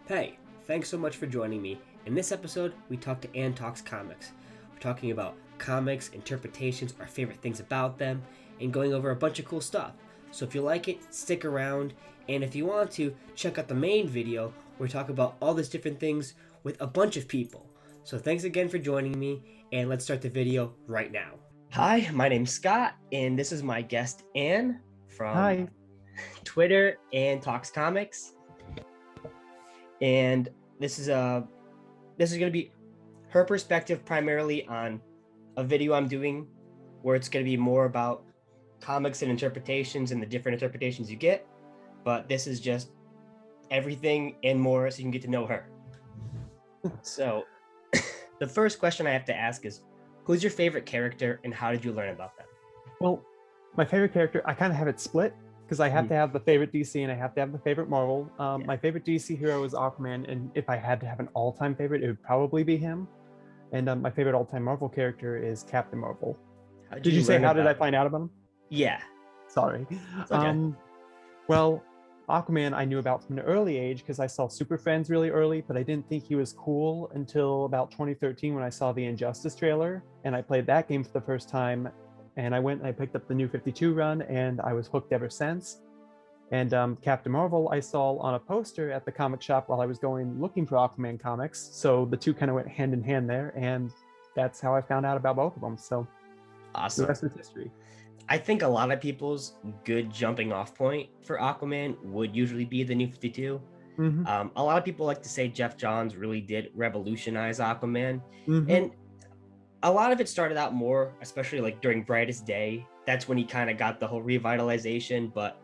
Hey, thanks so much for joining me. In this episode, we talk to Ann Talks Comics. We're talking about comics, interpretations, our favorite things about them, and going over a bunch of cool stuff. So if you like it, stick around, and if you want to, check out the main video where we talk about all these different things with a bunch of people. So thanks again for joining me, and let's start the video right now. Hi, my name's Scott, and this is my guest Ann from Hi. Twitter and Talks Comics. And this is going to be her perspective primarily on a video I'm doing where it's going to be more about comics and interpretations and the different interpretations you get, but this is just everything and more so you can get to know her. So the first question I have to ask is, who's your favorite character and how did you learn about them? Well, my favorite character, I kind of have it split because I have to have the favorite DC and I have to have the favorite Marvel. My favorite DC hero is Aquaman, and if I had to have an all-time favorite, it would probably be him. And my favorite all-time Marvel character is Captain Marvel. Did you say how did I find out about him? Yeah. Sorry. It's okay. Well, Aquaman I knew about from an early age because I saw Super Friends really early, but I didn't think he was cool until about 2013 when I saw the Injustice trailer, and I played that game for the first time. And I went and I picked up the New 52 run, and I was hooked ever since. And Captain Marvel I saw on a poster at the comic shop while I was going looking for Aquaman comics. So the two kind of went hand in hand there, and that's how I found out about both of them. So Awesome. the rest is history. I think a lot of people's good jumping off point for Aquaman would usually be the New 52. Mm-hmm. A lot of people like to say Jeff Johns really did revolutionize Aquaman. Mm-hmm. And a lot of it started out more, especially like during Brightest Day. That's when he kind of got the whole revitalization. But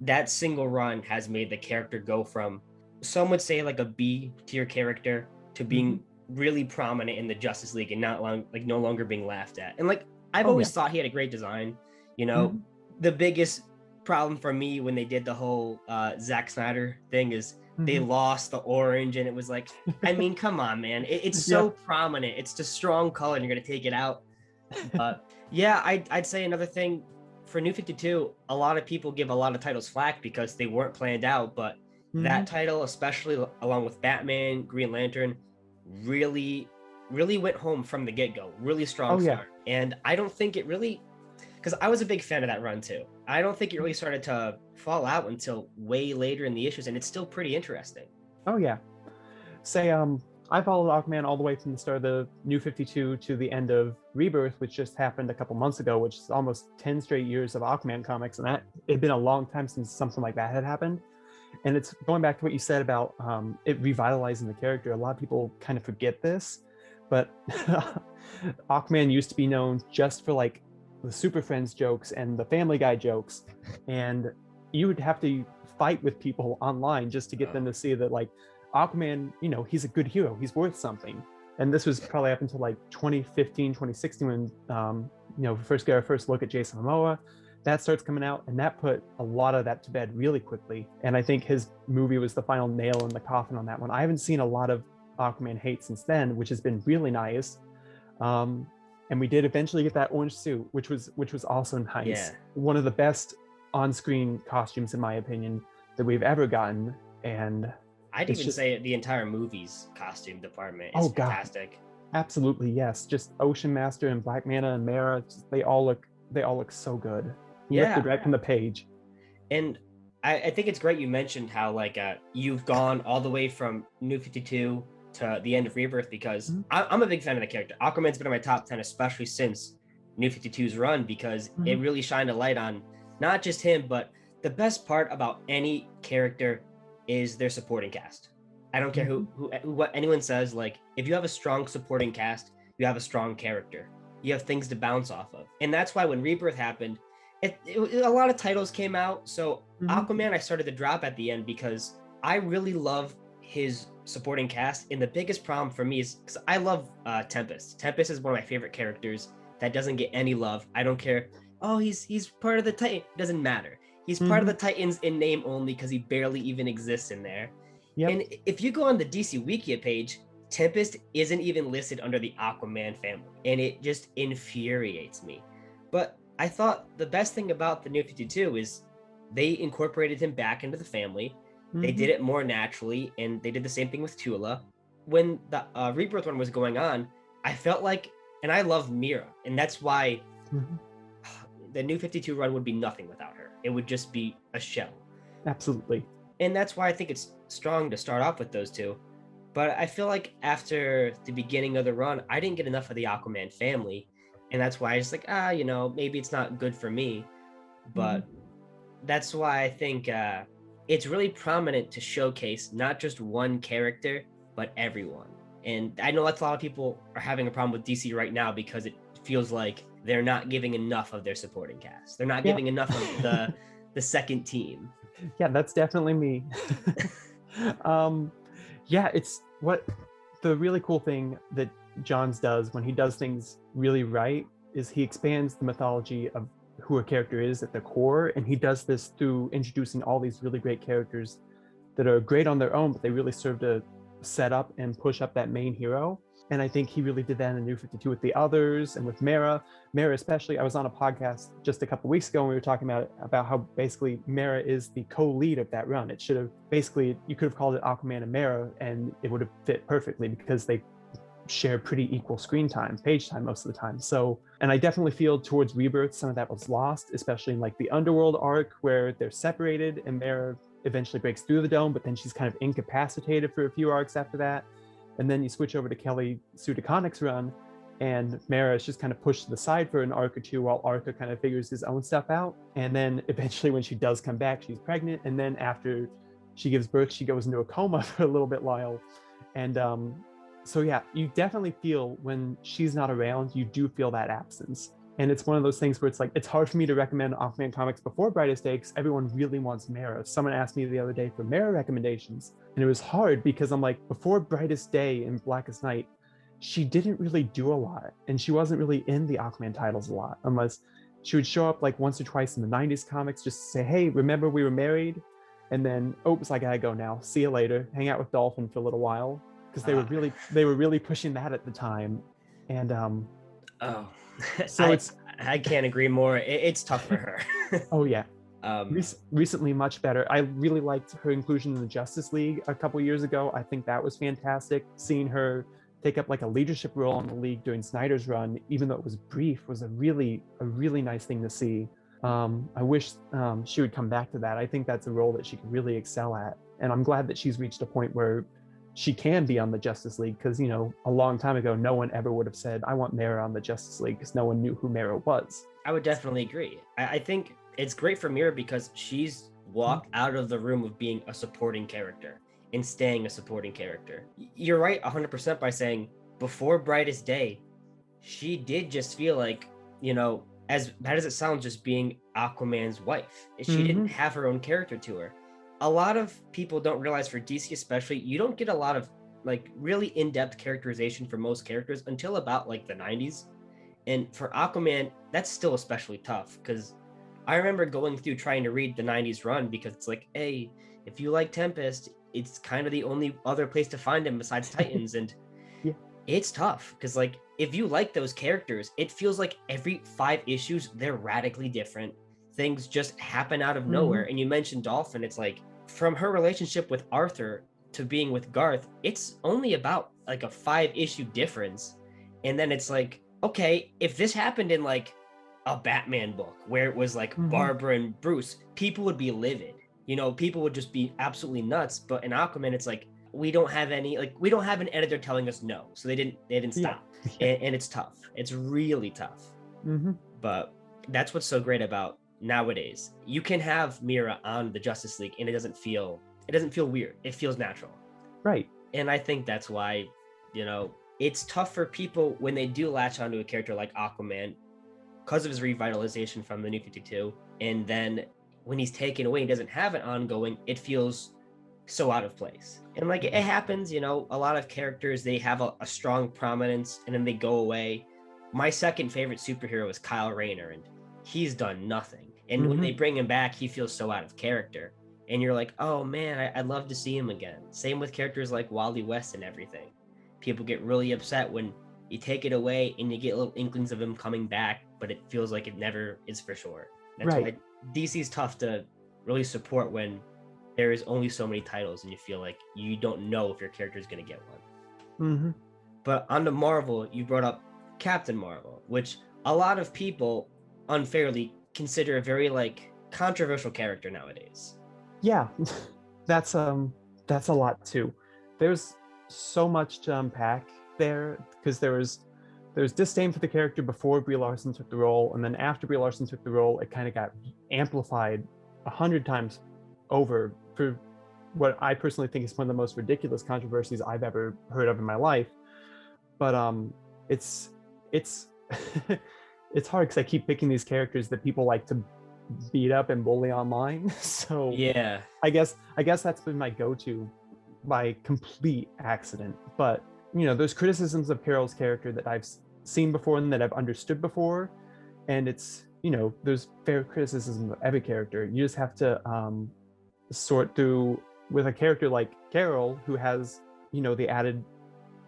that single run has made the character go from, some would say, like a B tier character to being really prominent in the Justice League and no longer being laughed at. And like, I've always thought he had a great design. You know, the biggest problem for me when they did the whole Zack Snyder thing is they lost the orange, and it was like, I mean, come on, man. It's so prominent. It's the strong color, and you're going to take it out. But yeah, I'd say another thing for New 52, a lot of people give a lot of titles flack because they weren't planned out. But that title, especially along with Batman, Green Lantern, really went home from the get-go. Really strong start. And I don't think it really, because I was a big fan of that run too. I don't think it really started to fall out until way later in the issues, and it's still pretty interesting. Oh yeah. Say I followed Aquaman all the way from the start of the New 52 to the end of Rebirth, which just happened a couple months ago, which is almost 10 straight years of Aquaman comics, and that it had been a long time since something like that had happened. And it's going back to what you said about it revitalizing the character. A lot of people kind of forget this, but Aquaman used to be known just for like the Super Friends jokes and the Family Guy jokes, and you would have to fight with people online just to get them to see that like Aquaman, you know, he's a good hero, he's worth something. And this was probably up until like 2015, 2016 when you know, we first get our first look at Jason Momoa. That starts coming out, and that put a lot of that to bed really quickly. And I think his movie was the final nail in the coffin on that one. I haven't seen a lot of Aquaman hate since then, which has been really nice. And we did eventually get that orange suit, which was also nice. Yeah. One of the best on-screen costumes, in my opinion, that we've ever gotten. And I'd even say the entire movie's costume department is fantastic. Absolutely, yes. Just Ocean Master and Black Manta and Mera, they all look so good. Lifted right from the page. And I think it's great you mentioned how like you've gone all the way from New 52 to the end of Rebirth, because I'm a big fan of the character. Aquaman's been in my top 10, especially since New 52's run, because it really shined a light on not just him, but the best part about any character is their supporting cast. I don't care what anyone says. Like, if you have a strong supporting cast, you have a strong character. You have things to bounce off of. And that's why when Rebirth happened, a lot of titles came out. So Aquaman, I started to drop at the end because I really love his supporting cast. And the biggest problem for me is because I love Tempest. Tempest is one of my favorite characters that doesn't get any love. I don't care. Oh, he's part of the Titan. It doesn't matter. He's part of the Titans in name only because he barely even exists in there. And if you go on the DC Wikia page, Tempest isn't even listed under the Aquaman family, and it just infuriates me. But I thought the best thing about the New 52 is they incorporated him back into the family. They did it more naturally, and they did the same thing with Tula. When the Rebirth run was going on, I felt like, and I love Mira, and that's why the New 52 run would be nothing without her. It would just be a shell. Absolutely. And that's why I think it's strong to start off with those two. But I feel like after the beginning of the run, I didn't get enough of the Aquaman family. And that's why I was like, maybe it's not good for me. But that's why I think it's really prominent to showcase not just one character, but everyone. And I know that's a lot of people are having a problem with DC right now because it feels like they're not giving enough of their supporting cast. They're not giving enough of the second team. Yeah, that's definitely me. It's what the really cool thing that Johns does when he does things really right is he expands the mythology of who a character is at the core, and he does this through introducing all these really great characters that are great on their own, but they really serve to set up and push up that main hero. And I think he really did that in the New 52 with the others and with Mara. Mara especially, I was on a podcast just a couple weeks ago and we were talking about how basically Mara is the co-lead of that run. It should have basically, you could have called it Aquaman and Mara and it would have fit perfectly because they share pretty equal screen time, page time most of the time. So, and I definitely feel towards Rebirth, some of that was lost, especially in like the Underworld arc where they're separated and Mara eventually breaks through the dome, but then she's kind of incapacitated for a few arcs after that. And then you switch over to Kelly Sue DeConnick's run, and Mara is just kind of pushed to the side for an arc or two while Arca kind of figures his own stuff out. And then eventually when she does come back, she's pregnant. And then after she gives birth, she goes into a coma for a little bit while. And so yeah, you definitely feel when she's not around, you do feel that absence. And it's one of those things where it's like, it's hard for me to recommend Aquaman comics before Brightest Day because everyone really wants Mara. Someone asked me the other day for Mara recommendations. And it was hard because I'm like, before Brightest Day and Blackest Night, she didn't really do a lot. And she wasn't really in the Aquaman titles a lot, unless she would show up like once or twice in the 90s comics just to say, hey, remember we were married? And then, oops, I gotta go now. See you later. Hang out with Dolphin for a little while. Because they were really pushing that at the time. And so I can't agree more. It's tough for her. Oh yeah. Recently much better. I really liked her inclusion in the Justice League a couple years ago. I think that was fantastic. Seeing her take up like a leadership role in the league during Snyder's run, even though it was brief, was a really nice thing to see. I wish she would come back to that. I think that's a role that she could really excel at. And I'm glad that she's reached a point where she can be on the Justice League, because, you know, a long time ago, no one ever would have said, I want Mara on the Justice League, because no one knew who Mara was. I would definitely agree. I think it's great for Mira because she's walked out of the room of being a supporting character and staying a supporting character. You're right 100% by saying before Brightest Day, she did just feel like, you know, as bad as it sounds, just being Aquaman's wife. She didn't have her own character to her. A lot of people don't realize, for DC especially, you don't get a lot of like really in-depth characterization for most characters until about like the 90s. And for Aquaman, that's still especially tough because I remember going through trying to read the 90s run because it's like, hey, if you like Tempest, it's kind of the only other place to find him besides Titans. And it's tough because like if you like those characters, it feels like every 5 issues, they're radically different. Things just happen out of nowhere. And you mentioned Dolphin, it's like, from her relationship with Arthur to being with Garth, it's only about like a 5-issue difference. And then it's like, okay, if this happened in like a Batman book where it was like Barbara and Bruce, people would be livid. You know, people would just be absolutely nuts. But in Aquaman, it's like, we don't have an editor telling us no. So they didn't stop. And it's tough. It's really tough. But that's what's so great about nowadays. You can have Mira on the Justice League and it doesn't feel weird. It feels natural. Right. And I think that's why, you know, it's tough for people when they do latch onto a character like Aquaman because of his revitalization from the New 52. And then when he's taken away and doesn't have it ongoing, it feels so out of place. And like it happens, you know, a lot of characters, they have a strong prominence and then they go away. My second favorite superhero is Kyle Rayner, and he's done nothing. And when they bring him back, he feels so out of character. And you're like, oh man, I'd love to see him again. Same with characters like Wally West and everything. People get really upset when you take it away and you get little inklings of him coming back, but it feels like it never is for sure. That's why DC's tough to really support when there is only so many titles, and you feel like you don't know if your character is going to get one. Mm-hmm. But on the Marvel, you brought up Captain Marvel, which a lot of people unfairly consider a very like controversial character nowadays. Yeah, that's a lot too. There's so much to unpack there because there's disdain for the character before Brie Larson took the role, and then after Brie Larson took the role, it kind of got amplified 100 times over for what I personally think is one of the most ridiculous controversies I've ever heard of in my life. But it's it's it's hard because I keep picking these characters that people like to beat up and bully online. So Yeah. I guess that's been my go-to by complete accident. But there's criticisms of Carol's character that I've seen before and that I've understood before, and it's there's fair criticism of every character. You just have to sort through with a character like Carol, who has the added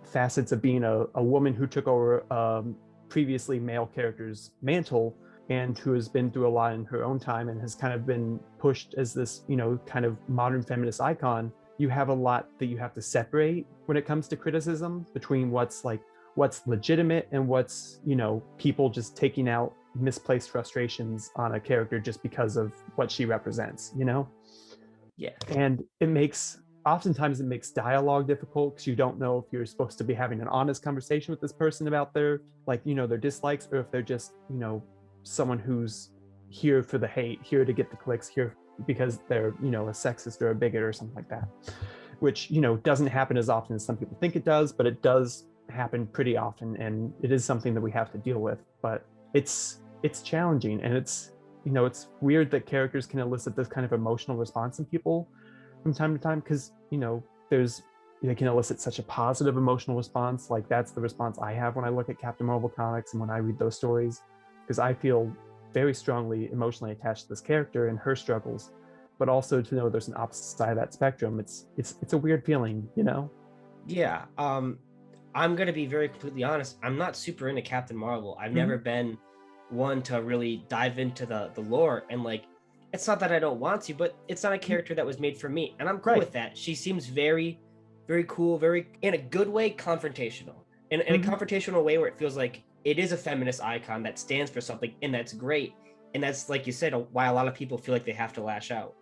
facets of being a woman who took over previously male character's mantle, and who has been through a lot in her own time and has kind of been pushed as this kind of modern feminist icon. You have a lot that you have to separate when it comes to criticism between what's legitimate and what's people just taking out misplaced frustrations on a character just because of what she represents. Yeah. And oftentimes it makes dialogue difficult because you don't know if you're supposed to be having an honest conversation with this person about their their dislikes, or if they're just someone who's here for the hate, here to get the clicks, here because they're a sexist or a bigot or something like that, which doesn't happen as often as some people think it does, but it does happen pretty often, and it is something that we have to deal with. But it's challenging, and it's weird that characters can elicit this kind of emotional response in people from time to time, because they can elicit such a positive emotional response. Like, that's the response I have when I look at Captain Marvel comics and when I read those stories, because I feel very strongly emotionally attached to this character and her struggles, but also to know there's an opposite side of that spectrum. It's a weird feeling. Yeah. I'm gonna be very completely honest. I'm not super into Captain Marvel. I've never been one to really dive into the lore, and like, it's not that I don't want to, but it's not a character that was made for me, and I'm cool with that. She seems very, very cool, very, in a good way, confrontational, in a confrontational way where it feels like it is a feminist icon that stands for something, and that's great. And that's, like you said, why a lot of people feel like they have to lash out.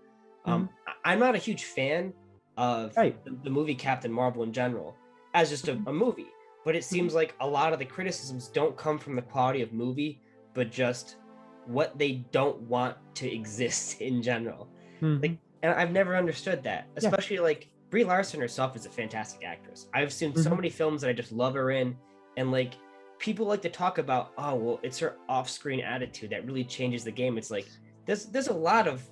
I'm not a huge fan of the movie Captain Marvel in general as just a movie, but it seems like a lot of the criticisms don't come from the quality of movie, but just what they don't want to exist in general. Like, and I've never understood that, especially like Brie Larson herself is a fantastic actress. I've seen so many films that I just love her in, and like, people like to talk about, oh well, it's her off-screen attitude that really changes the game. It's like, there's a lot of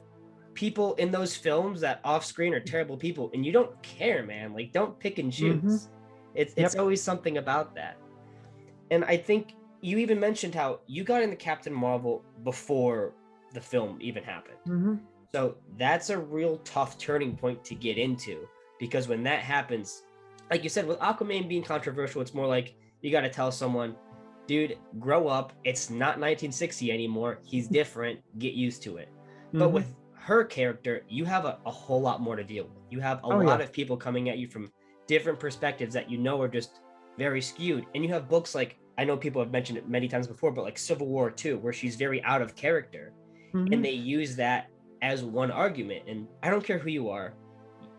people in those films that off-screen are terrible people, and you don't care, man. Like, don't pick and choose. It's always something about that. And I think you even mentioned how you got into Captain Marvel before the film even happened. So that's a real tough turning point to get into, because when that happens, like you said, with Aquaman being controversial, it's more like you got to tell someone, dude, grow up. It's not 1960 anymore. He's different. Get used to it. But with her character, you have a whole lot more to deal with. You have a lot of people coming at you from different perspectives that are just very skewed. And you have books like, I know people have mentioned it many times before, but like Civil War 2, where she's very out of character. And they use that as one argument. And I don't care who you are.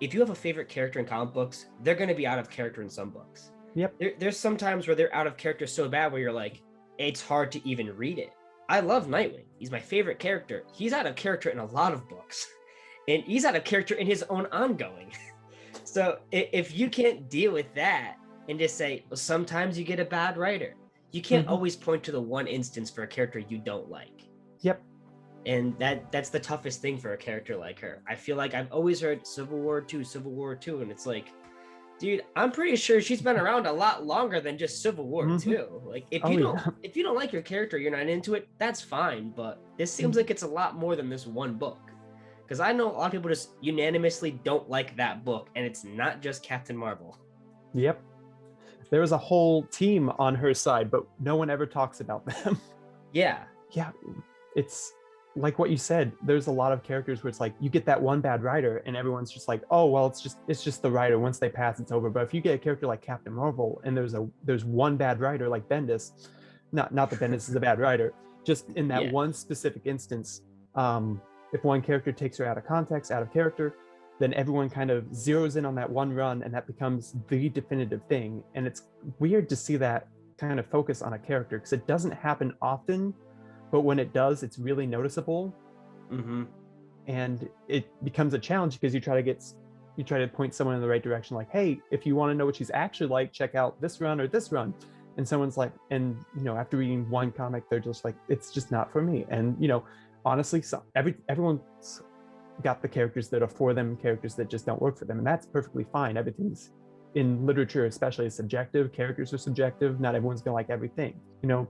If you have a favorite character in comic books, they're going to be out of character in some books. There's some times where they're out of character so bad where you're like, it's hard to even read it. I love Nightwing. He's my favorite character. He's out of character in a lot of books. And he's out of character in his own ongoing. So if you can't deal with that and just say, well, sometimes you get a bad writer. You can't always point to the one instance for a character you don't like. And that's the toughest thing for a character like her. I feel like I've always heard Civil War 2, and it's like, dude, I'm pretty sure she's been around a lot longer than just Civil War 2. Like, if you don't like your character, you're not into it, that's fine. But this seems like it's a lot more than this one book. Because I know a lot of people just unanimously don't like that book, and it's not just Captain Marvel. There was a whole team on her side, but no one ever talks about them. Yeah. It's like what you said, there's a lot of characters where it's like you get that one bad writer and everyone's just like, oh well, it's just the writer. Once they pass, it's over. But if you get a character like Captain Marvel and there's one bad writer like Bendis, not that Bendis is a bad writer, just in that Yeah. one specific instance, if one character takes her out of context, out of character, then everyone kind of zeroes in on that one run and that becomes the definitive thing. And it's weird to see that kind of focus on a character because it doesn't happen often, but when it does, it's really noticeable. Mm-hmm. And it becomes a challenge because you try to point someone in the right direction, like, hey, if you want to know what she's actually like, check out this run or this run. And someone's like, and after reading one comic, they're just like, it's just not for me. And honestly, everyone's got the characters that are for them, characters that just don't work for them, and that's perfectly fine. Everything's in literature, especially, is subjective. Characters are subjective. Not everyone's gonna like everything.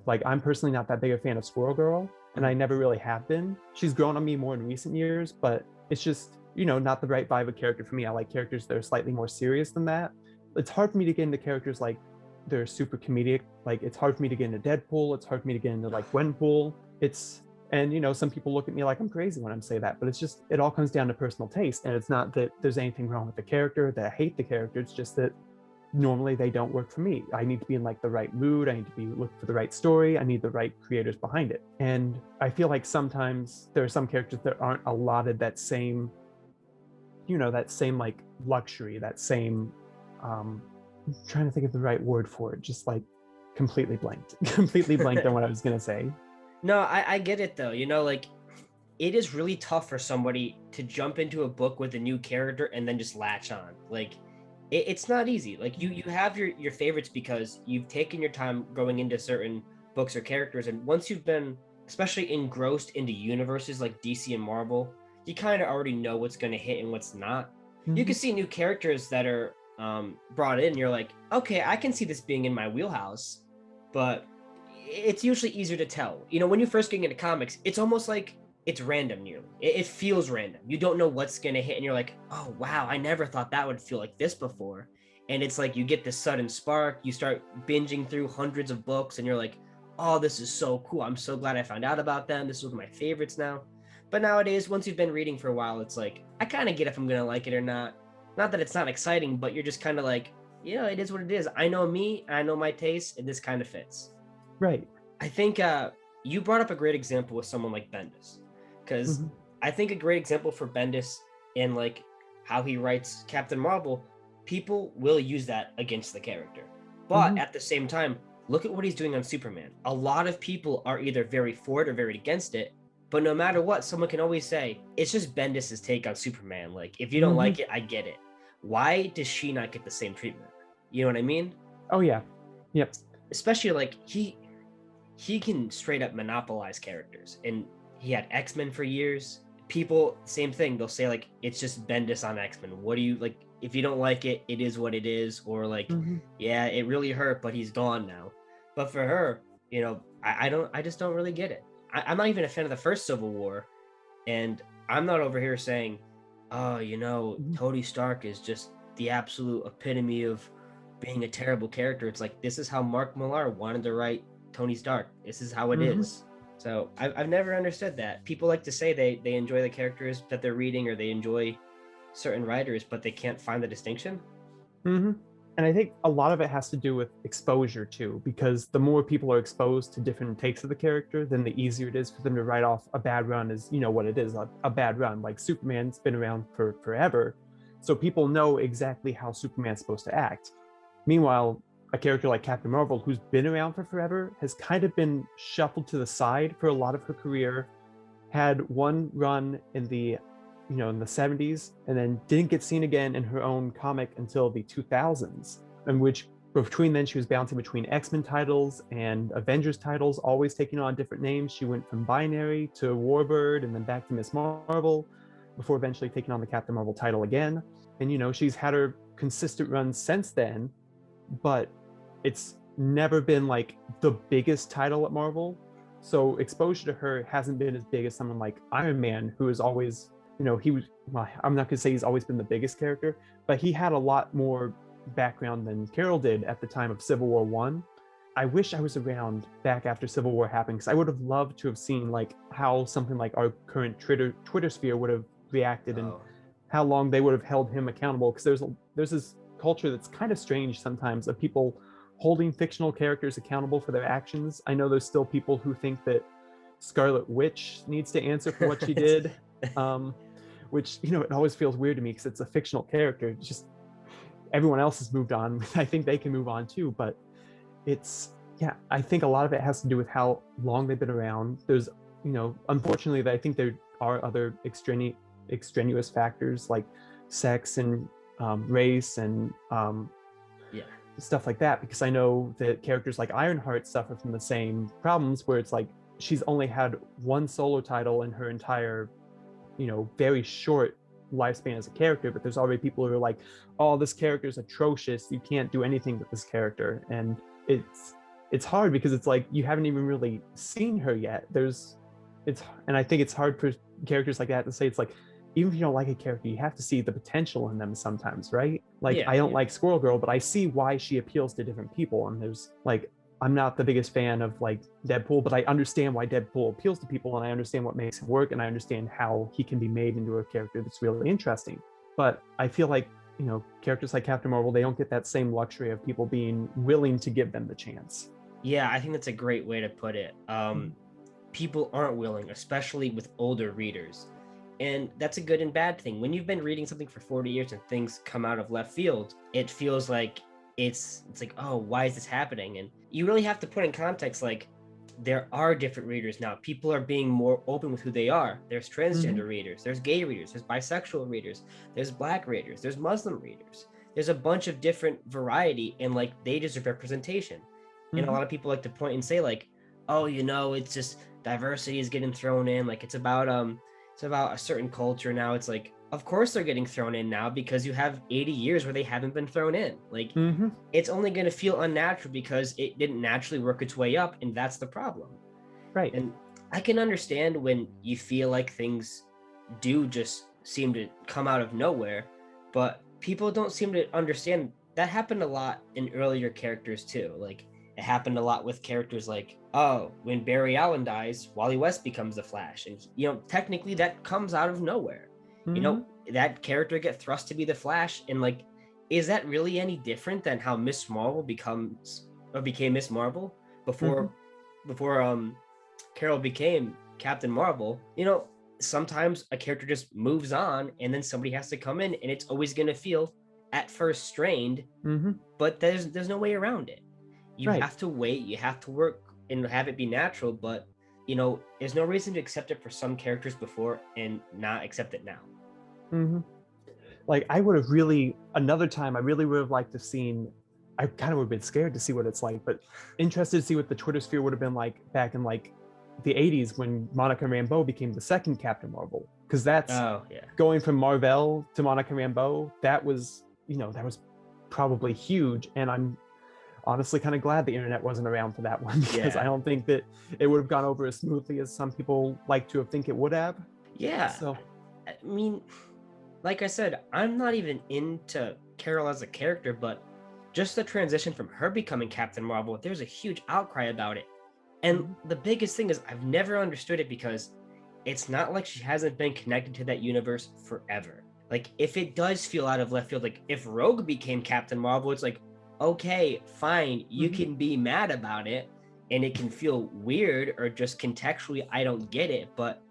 Like I'm personally not that big a fan of Squirrel Girl, and I never really have been. She's grown on me more in recent years, but it's just not the right vibe of character for me. I like characters that are slightly more serious than that. It's hard for me to get into characters like they're super comedic. Like it's hard for me to get into Deadpool. It's hard for me to get into like Gwenpool. And some people look at me like I'm crazy when I'm saying that, but it all comes down to personal taste. And it's not that there's anything wrong with the character, that I hate the character. It's just that normally they don't work for me. I need to be in like the right mood. I need to be looking for the right story. I need the right creators behind it. And I feel like sometimes there are some characters that aren't allotted that same, that same like luxury, that same, I'm trying to think of the right word for it. Just like completely blanked on what I was going to say. No, I get it though. Like it is really tough for somebody to jump into a book with a new character and then just latch on. Like it's not easy. Like you have your favorites because you've taken your time going into certain books or characters, and once you've been especially engrossed into universes like DC and Marvel, you kind of already know what's going to hit and what's not. You can see new characters that are brought in, and you're like, okay, I can see this being in my wheelhouse, but it's usually easier to tell. When you first get into comics, it's almost like it's random nearly. It feels random. You don't know what's going to hit, and you're like, oh, wow, I never thought that would feel like this before. And it's like you get this sudden spark. You start binging through hundreds of books, and you're like, oh, this is so cool. I'm so glad I found out about them. This is one of my favorites now. But nowadays, once you've been reading for a while, it's like, I kind of get if I'm going to like it or not. Not that it's not exciting, but you're just kind of like, it is what it is. I know me, I know my taste, and this kind of fits. Right. I think you brought up a great example with someone like Bendis, because I think a great example for Bendis in like how he writes Captain Marvel, people will use that against the character. But at the same time, look at what he's doing on Superman. A lot of people are either very for it or very against it, but no matter what, someone can always say, it's just Bendis's take on Superman. Like, if you don't like it, I get it. Why does she not get the same treatment? You know what I mean? Oh, yeah. Yep. Especially like he can straight up monopolize characters, and he had X-Men for years. People, same thing, they'll say like, it's just Bendis on X-Men. What do you like? If you don't like it, it is what it is. Or like, yeah, it really hurt, but he's gone now. But for her, I just don't really get it. I'm not even a fan of the first Civil War, and I'm not over here saying, oh, Tony Stark is just the absolute epitome of being a terrible character. It's like, this is how Mark Millar wanted to write Tony Stark. This is how it is. So I've never understood that. People like to say they enjoy the characters that they're reading, or they enjoy certain writers, but they can't find the distinction. And I think a lot of it has to do with exposure too, because the more people are exposed to different takes of the character, then the easier it is for them to write off a bad run as, what it is, a bad run. Like Superman's been around for forever, so people know exactly how Superman's supposed to act. Meanwhile, a character like Captain Marvel, who's been around for forever, has kind of been shuffled to the side for a lot of her career, had one run in the 70s, and then didn't get seen again in her own comic until the 2000s, in which between then she was bouncing between X-Men titles and Avengers titles, always taking on different names. She went from Binary to Warbird and then back to Miss Marvel before eventually taking on the Captain Marvel title again. And she's had her consistent runs since then, but it's never been like the biggest title at Marvel. So exposure to her hasn't been as big as someone like Iron Man, who is always, he was, well, I'm not going to say he's always been the biggest character, but he had a lot more background than Carol did at the time of Civil War 1. I wish I was around back after Civil War happened, because I would have loved to have seen like how something like our current Twitter sphere would have reacted, and Oh, how long they would have held him accountable. Because there's this culture that's kind of strange sometimes of people holding fictional characters accountable for their actions. I know there's still people who think that Scarlet Witch needs to answer for what she did, which, you know, it always feels weird to me because it's a fictional character. It's just everyone else has moved on. I think they can move on too, but it's, yeah, I think a lot of it has to do with how long they've been around. There's, you know, unfortunately, I think there are other extraneous factors like sex and race and yeah. stuff like that, because I know that characters like Ironheart suffer from the same problems, where it's like she's only had one solo title in her entire, you know, very short lifespan as a character, but there's already people who are like, oh, this character is atrocious, you can't do anything with this character. And it's hard because it's like you haven't even really seen her yet. And I think it's hard for characters like that to say, it's like, even if you don't like a character, you have to see the potential in them sometimes, right? Like, Yeah, I don't yeah. like Squirrel Girl, but I see why she appeals to different people. And there's like, I'm not the biggest fan of like Deadpool, but I understand why Deadpool appeals to people, and I understand what makes him work, and I understand how he can be made into a character that's really interesting. But I feel like, you know, characters like Captain Marvel, they don't get that same luxury of people being willing to give them the chance. Yeah, I think that's a great way to put it. People aren't willing, especially with older readers. And that's a good and bad thing. When you've been reading something for 40 years and things come out of left field, it feels like it's like, oh, why is this happening? And you really have to put in context, like, there are different readers now. People are being more open with who they are. There's transgender readers, there's gay readers, there's bisexual readers, there's black readers, there's Muslim readers. There's a bunch of different variety, and like they deserve representation. And a lot of people like to point and say, like, oh, you know, it's just diversity is getting thrown in, like it's about a certain culture now. It's like, of course they're getting thrown in now because you have 80 years where they haven't been thrown in. Like, it's only going to feel unnatural because it didn't naturally work its way up, and that's the problem. Right. And I can understand when you feel like things do just seem to come out of nowhere, but people don't seem to understand that happened a lot in earlier characters too. Like, it happened a lot with characters like, oh, when Barry Allen dies, Wally West becomes the Flash. And, you know, technically that comes out of nowhere. You know, that character get thrust to be the Flash. And like, is that really any different than how Miss Marvel became Miss Marvel before Carol became Captain Marvel? You know, sometimes a character just moves on and then somebody has to come in, and it's always going to feel at first strained, but there's no way around it. You have to wait, you have to work and have it be natural, but you know, there's no reason to accept it for some characters before and not accept it now. Like, I would have really, another time, I really would have liked to have seen, I kind of would have been scared to see what it's like, but interested to see what the Twitter sphere would have been like back in like the 80s when Monica Rambeau became the second Captain Marvel. Because that's going from Marvel to Monica Rambeau, that was, you know, that was probably huge. And I'm honestly kind of glad the internet wasn't around for that one, because I don't think that it would have gone over as smoothly as some people like to have think it would have. Yeah. So, I mean, like I said, I'm not even into Carol as a character, but just the transition from her becoming Captain Marvel, there's a huge outcry about it. And the biggest thing is I've never understood it, because it's not like she hasn't been connected to that universe forever. Like, if it does feel out of left field, like if Rogue became Captain Marvel, it's like, okay, fine, you can be mad about it and it can feel weird, or just contextually I don't get it, but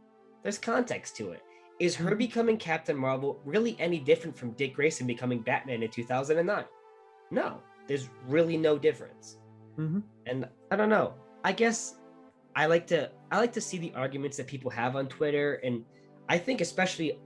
there's context to it. Is her becoming Captain Marvel really any different from Dick Grayson becoming Batman in 2009? No, there's really no difference. And I don't know, I guess I like to see the arguments that people have on Twitter, and I think especially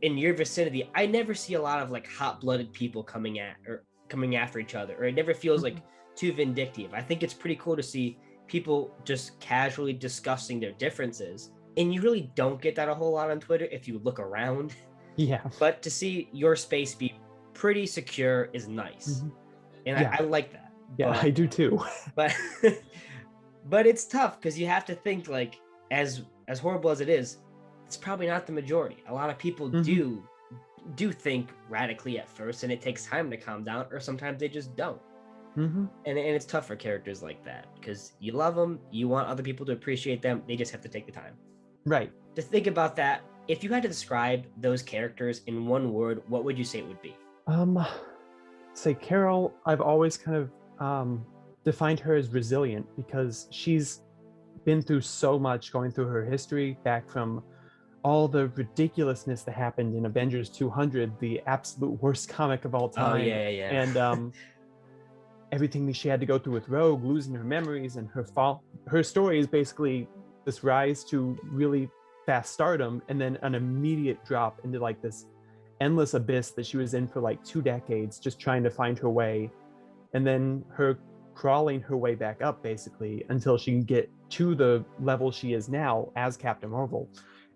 in your vicinity, I never see a lot of like hot-blooded people coming after each other, or it never feels like too vindictive. I think it's pretty cool to see people just casually discussing their differences, and you really don't get that a whole lot on Twitter if you look around. Yeah. But to see your space be pretty secure is nice, and I like that. Yeah, I do too. But but it's tough because you have to think, like, as horrible as it is, it's probably not the majority. A lot of people do think radically at first, and it takes time to calm down, or sometimes they just don't. And it's tough for characters like that because you love them, you want other people to appreciate them, they just have to take the time. Right. To think about that, if you had to describe those characters in one word, what would you say it would be? Say Carol, I've always kind of defined her as resilient because she's been through so much going through her history, back from all the ridiculousness that happened in Avengers 200, the absolute worst comic of all time. Oh, yeah. And everything that she had to go through with Rogue, losing her memories, and her fall. Her story is basically this rise to really fast stardom and then an immediate drop into like this endless abyss that she was in for like 2 decades, just trying to find her way. And then her crawling her way back up basically until she can get to the level she is now as Captain Marvel.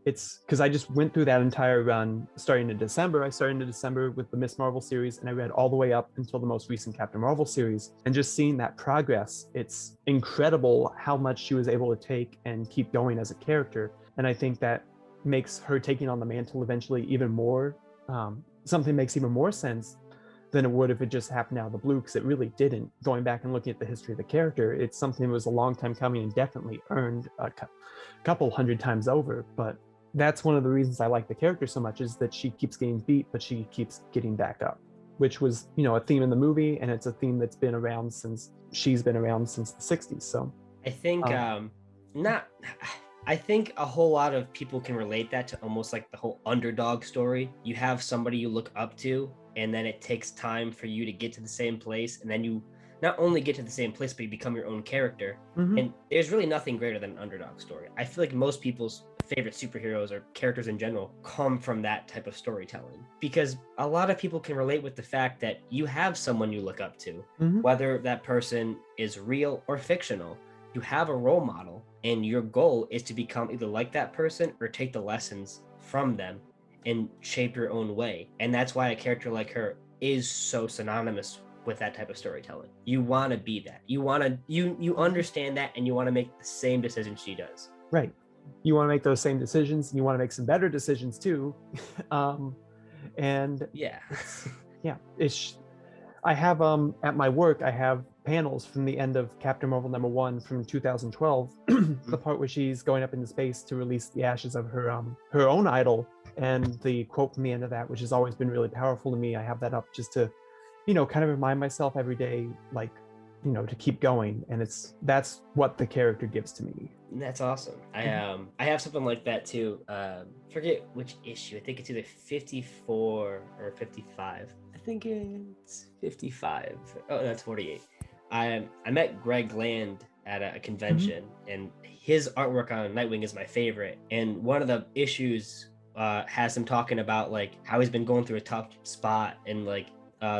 It's because I just went through that entire run starting in December. I started in December with the Miss Marvel series, and I read all the way up until the most recent Captain Marvel series. And just seeing that progress, it's incredible how much she was able to take and keep going as a character. And I think that makes her taking on the mantle eventually even more, something makes even more sense than it would if it just happened out of the blue, because it really didn't. Going back and looking at the history of the character, it's something that was a long time coming and definitely earned a couple hundred times over. But that's one of the reasons I like the character so much, is that she keeps getting beat, but she keeps getting back up, which was, a theme in the movie, and it's a theme that's been around since she's been around since the 60s. So I think I think a whole lot of people can relate that to almost like the whole underdog story. You have somebody you look up to, and then it takes time for you to get to the same place, and then you not only get to the same place, but you become your own character. And there's really nothing greater than an underdog story. I feel like most people's favorite superheroes or characters in general come from that type of storytelling, because a lot of people can relate with the fact that you have someone you look up to, whether that person is real or fictional. You have a role model, and your goal is to become either like that person or take the lessons from them and shape your own way. And that's why a character like her is so synonymous with that type of storytelling. You want to be that. You want to, you understand that, and you want to make the same decisions she does. Right. You want to make those same decisions, and you want to make some better decisions too. And yeah, I have at my work, I have panels from the end of Captain Marvel #1 from 2012, the part where she's going up into space to release the ashes of her own idol, and the quote from the end of that, which has always been really powerful to me. I have that up just to, kind of remind myself every day, like, to keep going. And that's what the character gives to me. That's awesome. I have something like that too. Forget which issue. I think it's either 54 or 55. I think it's 55. Oh, that's 48. I met Greg Land at a convention, and his artwork on Nightwing is my favorite. And one of the issues has him talking about like how he's been going through a tough spot, and like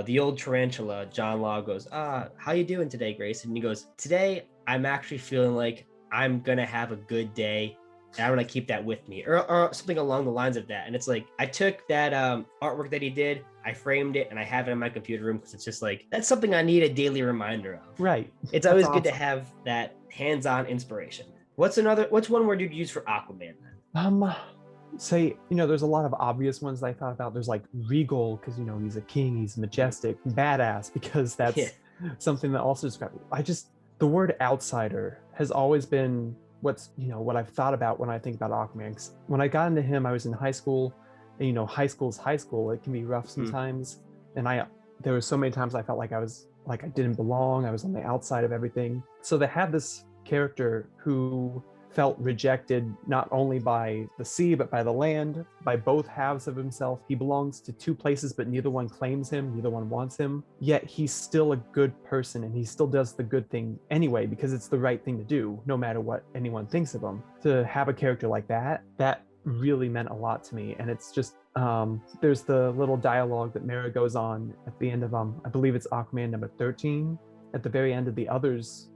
the old Tarantula, John Law, goes, how you doing today, Grace? And he goes, today I'm actually feeling like I'm gonna have a good day, and I want to keep that with me, or something along the lines of that. And it's like, I took that artwork that he did, I framed it, and I have it in my computer room, because it's just like, that's something I need a daily reminder of. Right. It's always good to have that hands-on inspiration. What's one word you'd use for Aquaman then? Say, there's a lot of obvious ones that I thought about. There's like regal, because he's a king, he's majestic, badass, because that's something that also describes it. The word outsider has always been what I've thought about when I think about Aquaman. When I got into him, I was in high school, and high school's high school. It can be rough sometimes, and there were so many times I felt like I didn't belong. I was on the outside of everything. So they had this character who felt rejected not only by the sea but by the land, by both halves of himself. He belongs to two places, but neither one claims him, neither one wants him. Yet he's still a good person, and he still does the good thing anyway, because it's the right thing to do, no matter what anyone thinks of him. To have a character like that really meant a lot to me. And it's just there's the little dialogue that Mara goes on at the end of I believe it's Aquaman #13, at the very end of the Others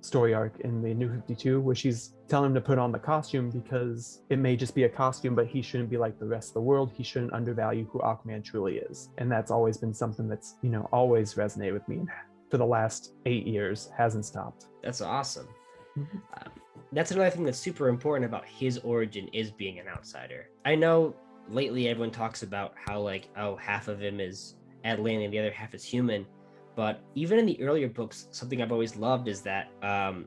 story arc in the New 52, where she's telling him to put on the costume because it may just be a costume, but he shouldn't be like the rest of the world. He shouldn't undervalue who Aquaman truly is. And that's always been something that's, always resonated with me, and for the last 8 years hasn't stopped. That's awesome. That's another thing that's super important about his origin, is being an outsider. I know lately everyone talks about how like, half of him is Atlantean, the other half is human. But even in the earlier books, something I've always loved is that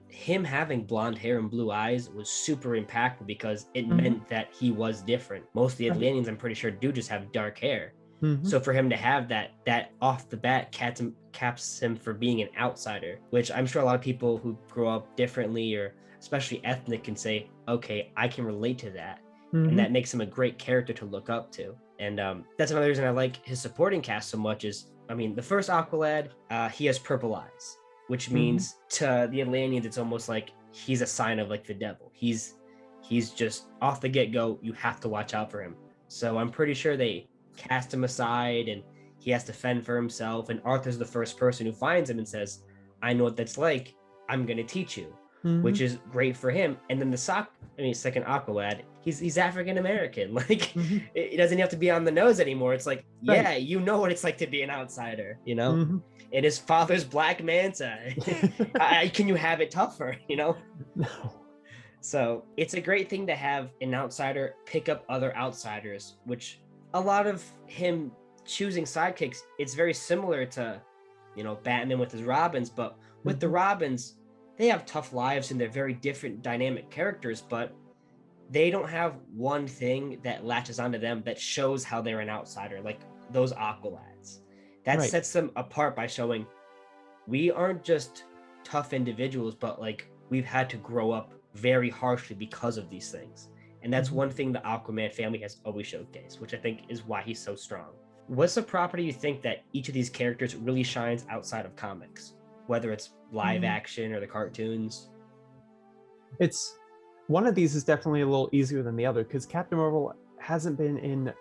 him having blonde hair and blue eyes was super impactful because it meant that he was different. Most of the Atlanteans, I'm pretty sure, do just have dark hair. So for him to have that off the bat caps him for being an outsider, which I'm sure a lot of people who grow up differently or especially ethnic can say, okay, I can relate to that. And that makes him a great character to look up to. And that's another reason I like his supporting cast so much is, I mean, the first Aqualad, he has purple eyes, which means to the Atlanteans, it's almost like he's a sign of like the devil. He's just off the get-go, you have to watch out for him. So I'm pretty sure they cast him aside and he has to fend for himself. And Arthur's the first person who finds him and says, I know what that's like. I'm going to teach you, which is great for him. And then the second Aqualad, he's African American. Like it doesn't have to be on the nose anymore. It's like, yeah, you know what it's like to be an outsider, you know? And his father's Black Manta. Can you have it tougher, you know? No. So it's a great thing to have an outsider pick up other outsiders, which a lot of him choosing sidekicks, it's very similar to, you know, Batman with his Robins, but with the Robins, they have tough lives and they're very different dynamic characters, but they don't have one thing that latches onto them that shows how they're an outsider, like those Aqualads. That sets them apart by showing we aren't just tough individuals, but like we've had to grow up very harshly because of these things. And that's one thing the Aquaman family has always showcased, which I think is why he's so strong. What's a property you think that each of these characters really shines outside of comics, whether it's live action or the cartoons? It's one of these is definitely a little easier than the other because Captain Marvel hasn't been in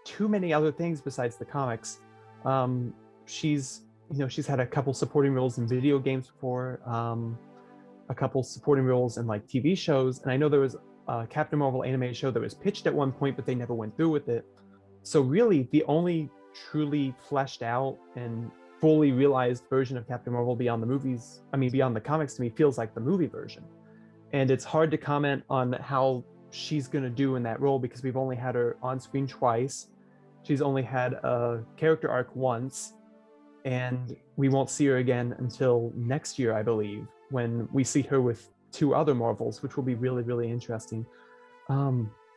too many other things besides the comics. She's had a couple supporting roles in video games before, a couple supporting roles in like TV shows, and I know there was a Captain Marvel animated show that was pitched at one point, but they never went through with it. So really, the only truly fleshed out and fully realized version of Captain Marvel beyond the comics to me feels like the movie version. And it's hard to comment on how she's going to do in that role because we've only had her on screen twice. She's only had a character arc once, and we won't see her again until next year, I believe, when we see her with two other Marvels, which will be really, really interesting.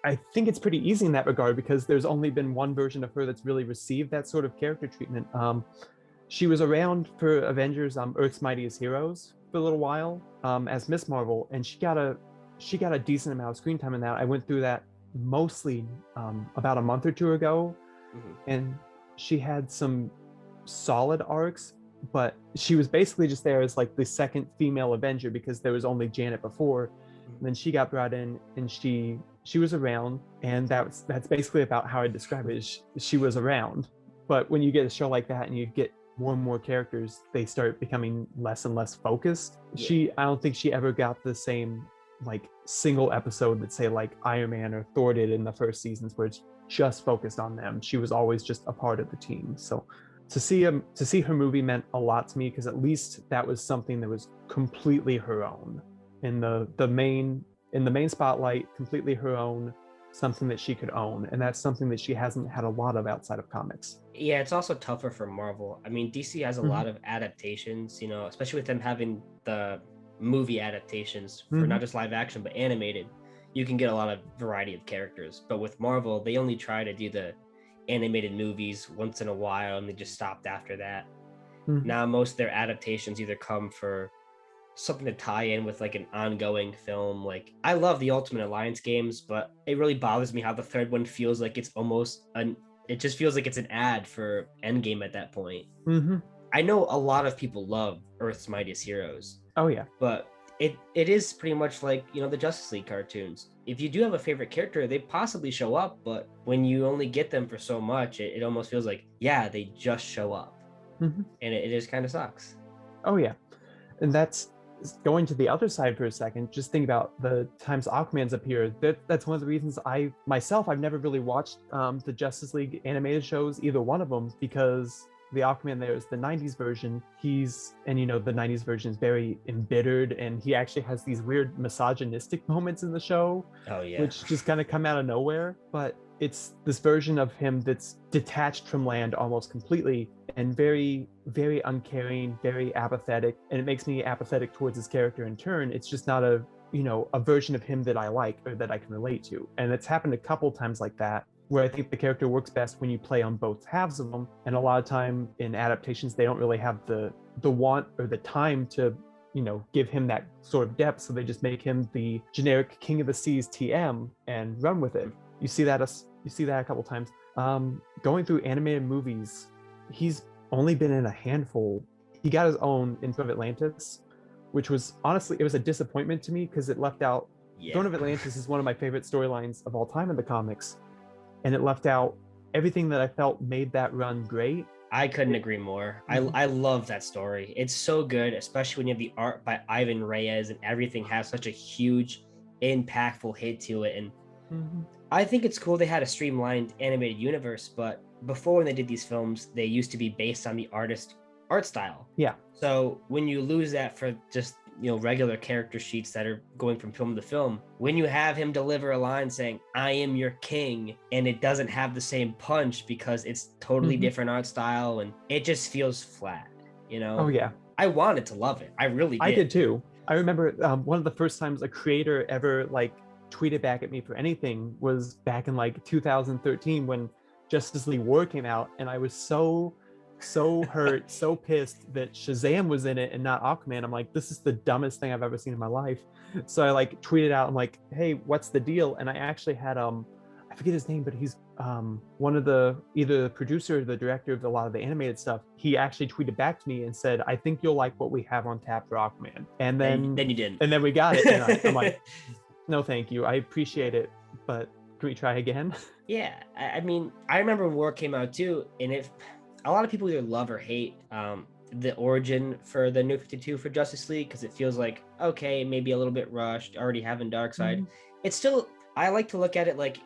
I think it's pretty easy in that regard because there's only been one version of her that's really received that sort of character treatment. She was around for Avengers Earth's Mightiest Heroes for a little while as Miss Marvel, and she got a decent amount of screen time in that. I went through that mostly about a month or two ago, and she had some solid arcs, but she was basically just there as like the second female Avenger because there was only Janet before. And then she got brought in and she was around, and that's basically about how I describe it. Is she was around. But when you get a show like that and you get more and more characters, they start becoming less and less focused. I don't think she ever got the same like single episode that say like Iron Man or Thor did in the first seasons where it's just focused on them. She was always just a part of the team. So to see her movie meant a lot to me because at least that was something that was completely her own in the main spotlight, completely her own, something that she could own, and that's something that she hasn't had a lot of outside of comics. Yeah, it's also tougher for Marvel. I mean, DC has a lot of adaptations, you know, especially with them having the movie adaptations for not just live action but animated. You can get a lot of variety of characters, but with Marvel, they only try to do the animated movies once in a while and they just stopped after that. Now most of their adaptations either come for something to tie in with like an ongoing film. Like I love the Ultimate Alliance games, but it really bothers me how the third one feels like it's almost it just feels like it's an ad for Endgame at that point. I know a lot of people love Earth's Mightiest Heroes. Oh yeah, but it is pretty much like, you know, the Justice League cartoons. If you do have a favorite character, they possibly show up, but when you only get them for so much, it almost feels like, yeah, they just show up. And it just kind of sucks. Oh yeah, and that's going to the other side for a second. Just think about the times Aquaman's appeared. That's one of the reasons I've never really watched the Justice League animated shows, either one of them, because the Aquaman there is the 90s version. The 90s version is very embittered, and he actually has these weird misogynistic moments in the show, which just kind of come out of nowhere. But it's this version of him that's detached from land almost completely, and very, very uncaring, very apathetic. And it makes me apathetic towards his character in turn. It's just not a, a version of him that I like or that I can relate to. And it's happened a couple times like that, where I think the character works best when you play on both halves of them. And a lot of time in adaptations, they don't really have the want or the time to, give him that sort of depth. So they just make him the generic King of the Seas TM and run with it. You see that a couple times. Going through animated movies, he's only been in a handful. He got his own in Throne of Atlantis, which was honestly, it was a disappointment to me because it left out. Throne of Atlantis is one of my favorite storylines of all time in the comics, and it left out everything that I felt made that run great. I couldn't agree more. I love that story. It's so good, especially when you have the art by Ivan Reyes and everything has such a huge, impactful hit to it. And I think it's cool they had a streamlined animated universe, but before when they did these films, they used to be based on the artist art style. Yeah. So when you lose that for just, regular character sheets that are going from film to film, when you have him deliver a line saying, "I am your king," and it doesn't have the same punch because it's totally different art style and it just feels flat, Oh, yeah. I wanted to love it. I really did. I did too. I remember one of the first times a creator ever tweeted back at me for anything was back in 2013 when Justice League War came out, and I was so hurt, so pissed that Shazam was in it and not Aquaman. I'm like, this is the dumbest thing I've ever seen in my life. So I tweeted out, I'm like, hey, what's the deal? And I actually had I forget his name, but he's one of either the producer or the director of a lot of the animated stuff. He actually tweeted back to me and said, I think you'll like what we have on tap for Aquaman. And then you didn't. And then we got it. And I'm like, no, thank you. I appreciate it, but can we try again? Yeah, I mean, I remember when War came out too, and a lot of people either love or hate the origin for the New 52 for Justice League because it feels like, okay, maybe a little bit rushed, already having Darkseid. It's still, I like to look at it like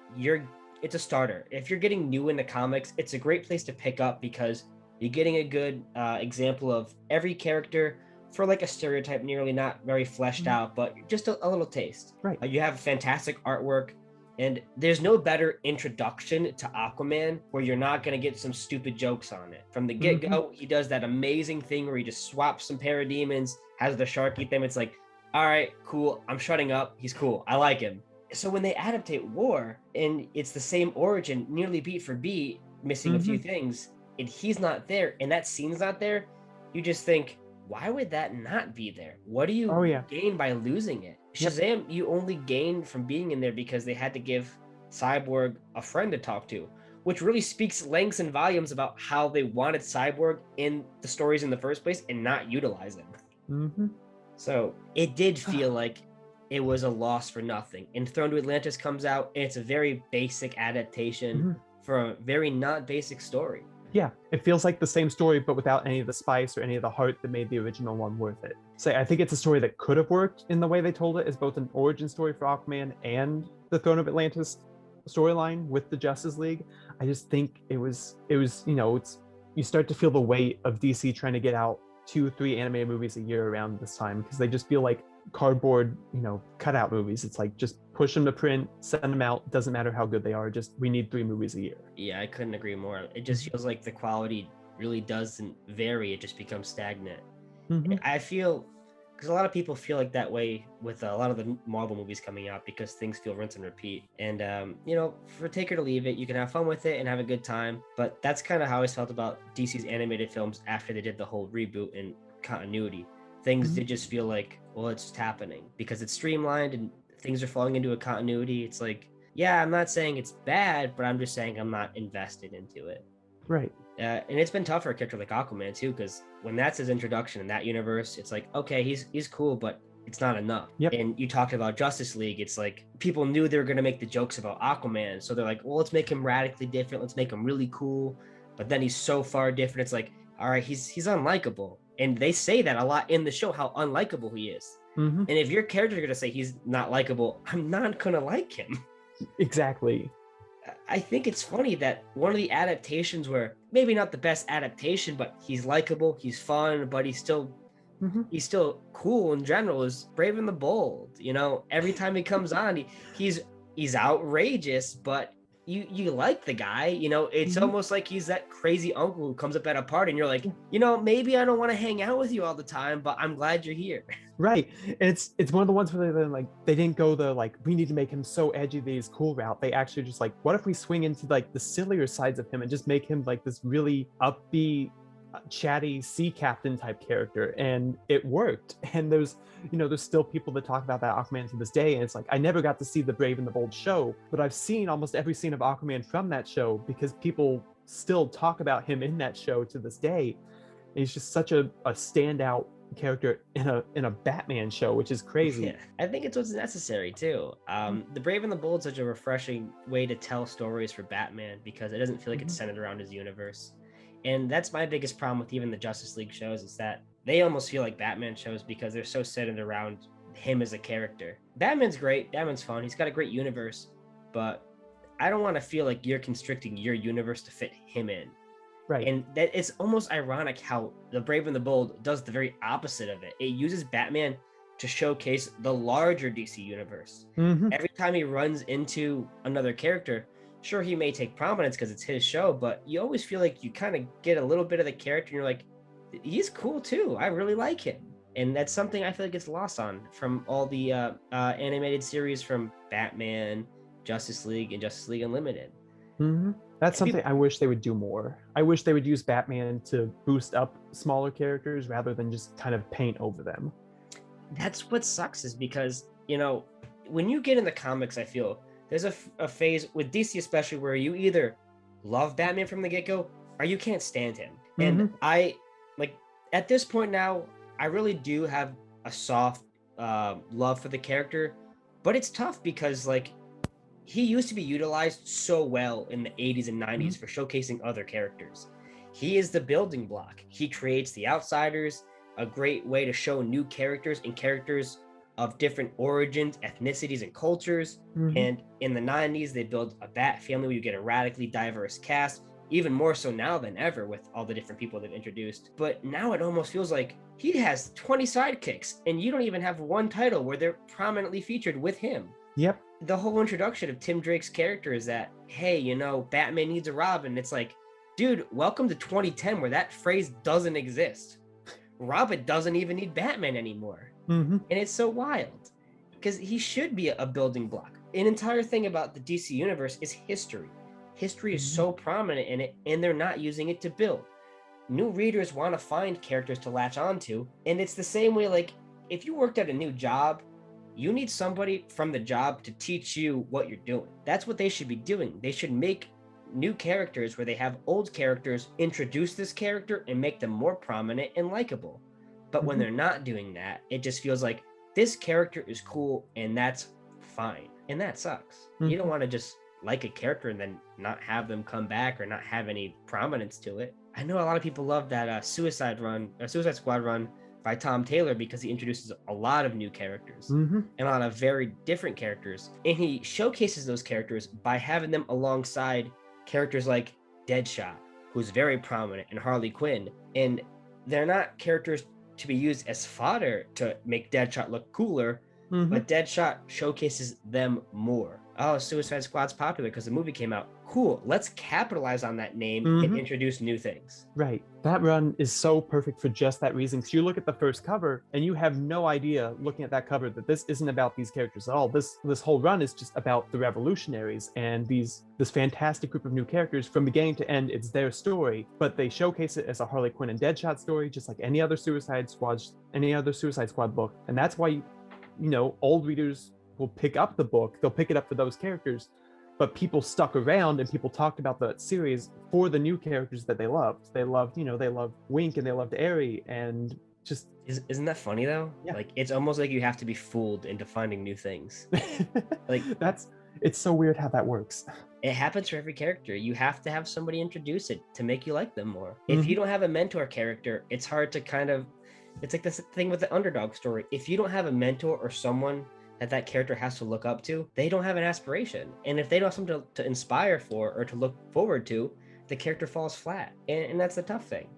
it's a starter. If you're getting new into comics, it's a great place to pick up because you're getting a good example of every character for a stereotype, nearly not very fleshed out, but just a little taste. Right. You have fantastic artwork. And there's no better introduction to Aquaman where you're not going to get some stupid jokes on it. From the get-go, he does that amazing thing where he just swaps some parademons, has the shark eat them. It's like, all right, cool. I'm shutting up. He's cool. I like him. So when they adaptate War and it's the same origin, nearly beat for beat, missing a few things, and he's not there, and that scene's not there, you just think, why would that not be there? What do you gain by losing it? Shazam, you only gained from being in there because they had to give Cyborg a friend to talk to, which really speaks lengths and volumes about how they wanted Cyborg in the stories in the first place and not utilize him. So it did feel like it was a loss for nothing. And Throne to Atlantis comes out, and it's a very basic adaptation for a very not basic story. Yeah, it feels like the same story, but without any of the spice or any of the heart that made the original one worth it. So I think it's a story that could have worked in the way they told it as both an origin story for Aquaman and the Throne of Atlantis storyline with the Justice League. I just think it was, you start to feel the weight of DC trying to get out 2-3 animated movies a year around this time because they just feel like cardboard, cutout movies. It's like just push them to print, send them out. Doesn't matter how good they are. Just we need 3 movies a year. Yeah, I couldn't agree more. It just feels like the quality really doesn't vary. It just becomes stagnant. I feel because a lot of people feel like that way with a lot of the Marvel movies coming out because things feel rinse and repeat. And for take it or leave it, you can have fun with it and have a good time. But that's kind of how I felt about DC's animated films after they did the whole reboot and continuity. Things did just feel like, well, it's just happening because it's streamlined and things are falling into a continuity. It's like, yeah, I'm not saying it's bad, but I'm just saying I'm not invested into it. Right. And it's been tough for a character like Aquaman too, because when that's his introduction in that universe, it's like, okay, he's cool, but it's not enough. And you talked about Justice League. It's like people knew they were going to make the jokes about Aquaman. So they're like, well, let's make him radically different. Let's make him really cool. But then he's so far different. It's like, all right, he's unlikable. And they say that a lot in the show, how unlikable he is. And if your character is going to say he's not likable, I'm not going to like him. Exactly. I think it's funny that one of the adaptations where maybe not the best adaptation, but he's likable, he's fun, but he's still cool in general is Brave and the Bold. Every time he comes on, he's outrageous, but you like the guy, it's Mhm. almost like he's that crazy uncle who comes up at a party and you're like, Yeah. maybe I don't want to hang out with you all the time, but I'm glad you're here. Right. It's one of the ones where they didn't go the like we need to make him so edgy that he's cool route. They actually just like, what if we swing into like the sillier sides of him and just make him like this really upbeat, chatty sea captain type character, and it worked. And there's still people that talk about that Aquaman to this day, and it's like I never got to see the Brave and the Bold show, but I've seen almost every scene of Aquaman from that show because people still talk about him in that show to this day. And he's just such a standout character in a Batman show, which is crazy. Yeah, I think it's what's necessary too. The Brave and the Bold is such a refreshing way to tell stories for Batman because it doesn't feel like it's Mhm. centered around his universe. And that's my biggest problem with even the Justice League shows is that they almost feel like Batman shows because they're so centered around him as a character. Batman's great, Batman's fun, he's got a great universe, but I don't want to feel like you're constricting your universe to fit him in. Right. And that it's almost ironic how the Brave and the Bold does the very opposite of it. It uses Batman to showcase the larger DC universe. Hmm. Every time he runs into another character, sure, he may take prominence because it's his show, but you always feel like you kind of get a little bit of the character and you're like, he's cool too. I really like him. And that's something I feel like gets lost on from all the animated series from Batman, Justice League, and Justice League Unlimited. Hmm. That's And something I wish they would do more. I wish they would use Batman to boost up smaller characters rather than just kind of paint over them. that's what sucks is because when you get in the comics, I feel there's a phase with DC especially where you either love Batman from the get-go or you can't stand him. And Hmm. I like at this point now I really do have a soft love for the character, but it's tough because like he used to be utilized so well in the 80s and 90s for showcasing other characters. He is the building block. He creates the outsiders, a great way to show new characters and characters of different origins, ethnicities, and cultures. Hmm. And in the 90s, they built a Bat family where you get a radically diverse cast, even more so now than ever with all the different people they've introduced. But now it almost feels like he has 20 sidekicks, and you don't even have one title where they're prominently featured with him. Yep. The whole introduction of Tim Drake's character is that, hey, Batman needs a Robin. It's like, dude, welcome to 2010 where that phrase doesn't exist. Robin doesn't even need Batman anymore. Hmm. And it's so wild because he should be a building block. An entire thing about the DC universe is history. History is so prominent in it, and they're not using it to build. New readers want to find characters to latch onto, and it's the same way like if you worked at a new job, you need somebody from the job to teach you what you're doing. That's what they should be doing. They should make new characters where they have old characters introduce this character and make them more prominent and likable. But when Hmm. they're not doing that, it just feels like this character is cool and that's fine. And that sucks. You don't Hmm. want to just like a character and then not have them come back or not have any prominence to it. I know a lot of people love that Suicide Squad run by Tom Taylor because he introduces a lot of new characters Hmm. and a lot of very different characters. And he showcases those characters by having them alongside characters like Deadshot, who's very prominent, and Harley Quinn. And they're not characters to be used as fodder to make Deadshot look cooler, Hmm. but Deadshot showcases them more. Oh, Suicide Squad's popular because the movie came out. Cool. Let's capitalize on that name and Hmm. introduce new things. Right. That run is so perfect for just that reason. Because you look at the first cover and you have no idea, looking at that cover, that this isn't about these characters at all. This whole run is just about the revolutionaries and this fantastic group of new characters. From beginning to end, it's their story, but they showcase it as a Harley Quinn and Deadshot story, just like any other Suicide Squad book. And that's why old readers will pick up the book. They'll pick it up for those characters, but people stuck around and people talked about the series for the new characters that they loved. They loved Wink and they loved Airy, and just Isn't that funny though? Yeah. Like it's almost like you have to be fooled into finding new things. Like it's so weird how that works. it happens for every character. You have to have somebody introduce it to make you like them more. If you don't have a mentor character, it's hard to it's like this thing with the underdog story. If you don't have a mentor or someone that character has to look up to, they don't have an aspiration. And if they don't have something to inspire for or to look forward to, the character falls flat. And that's the tough thing.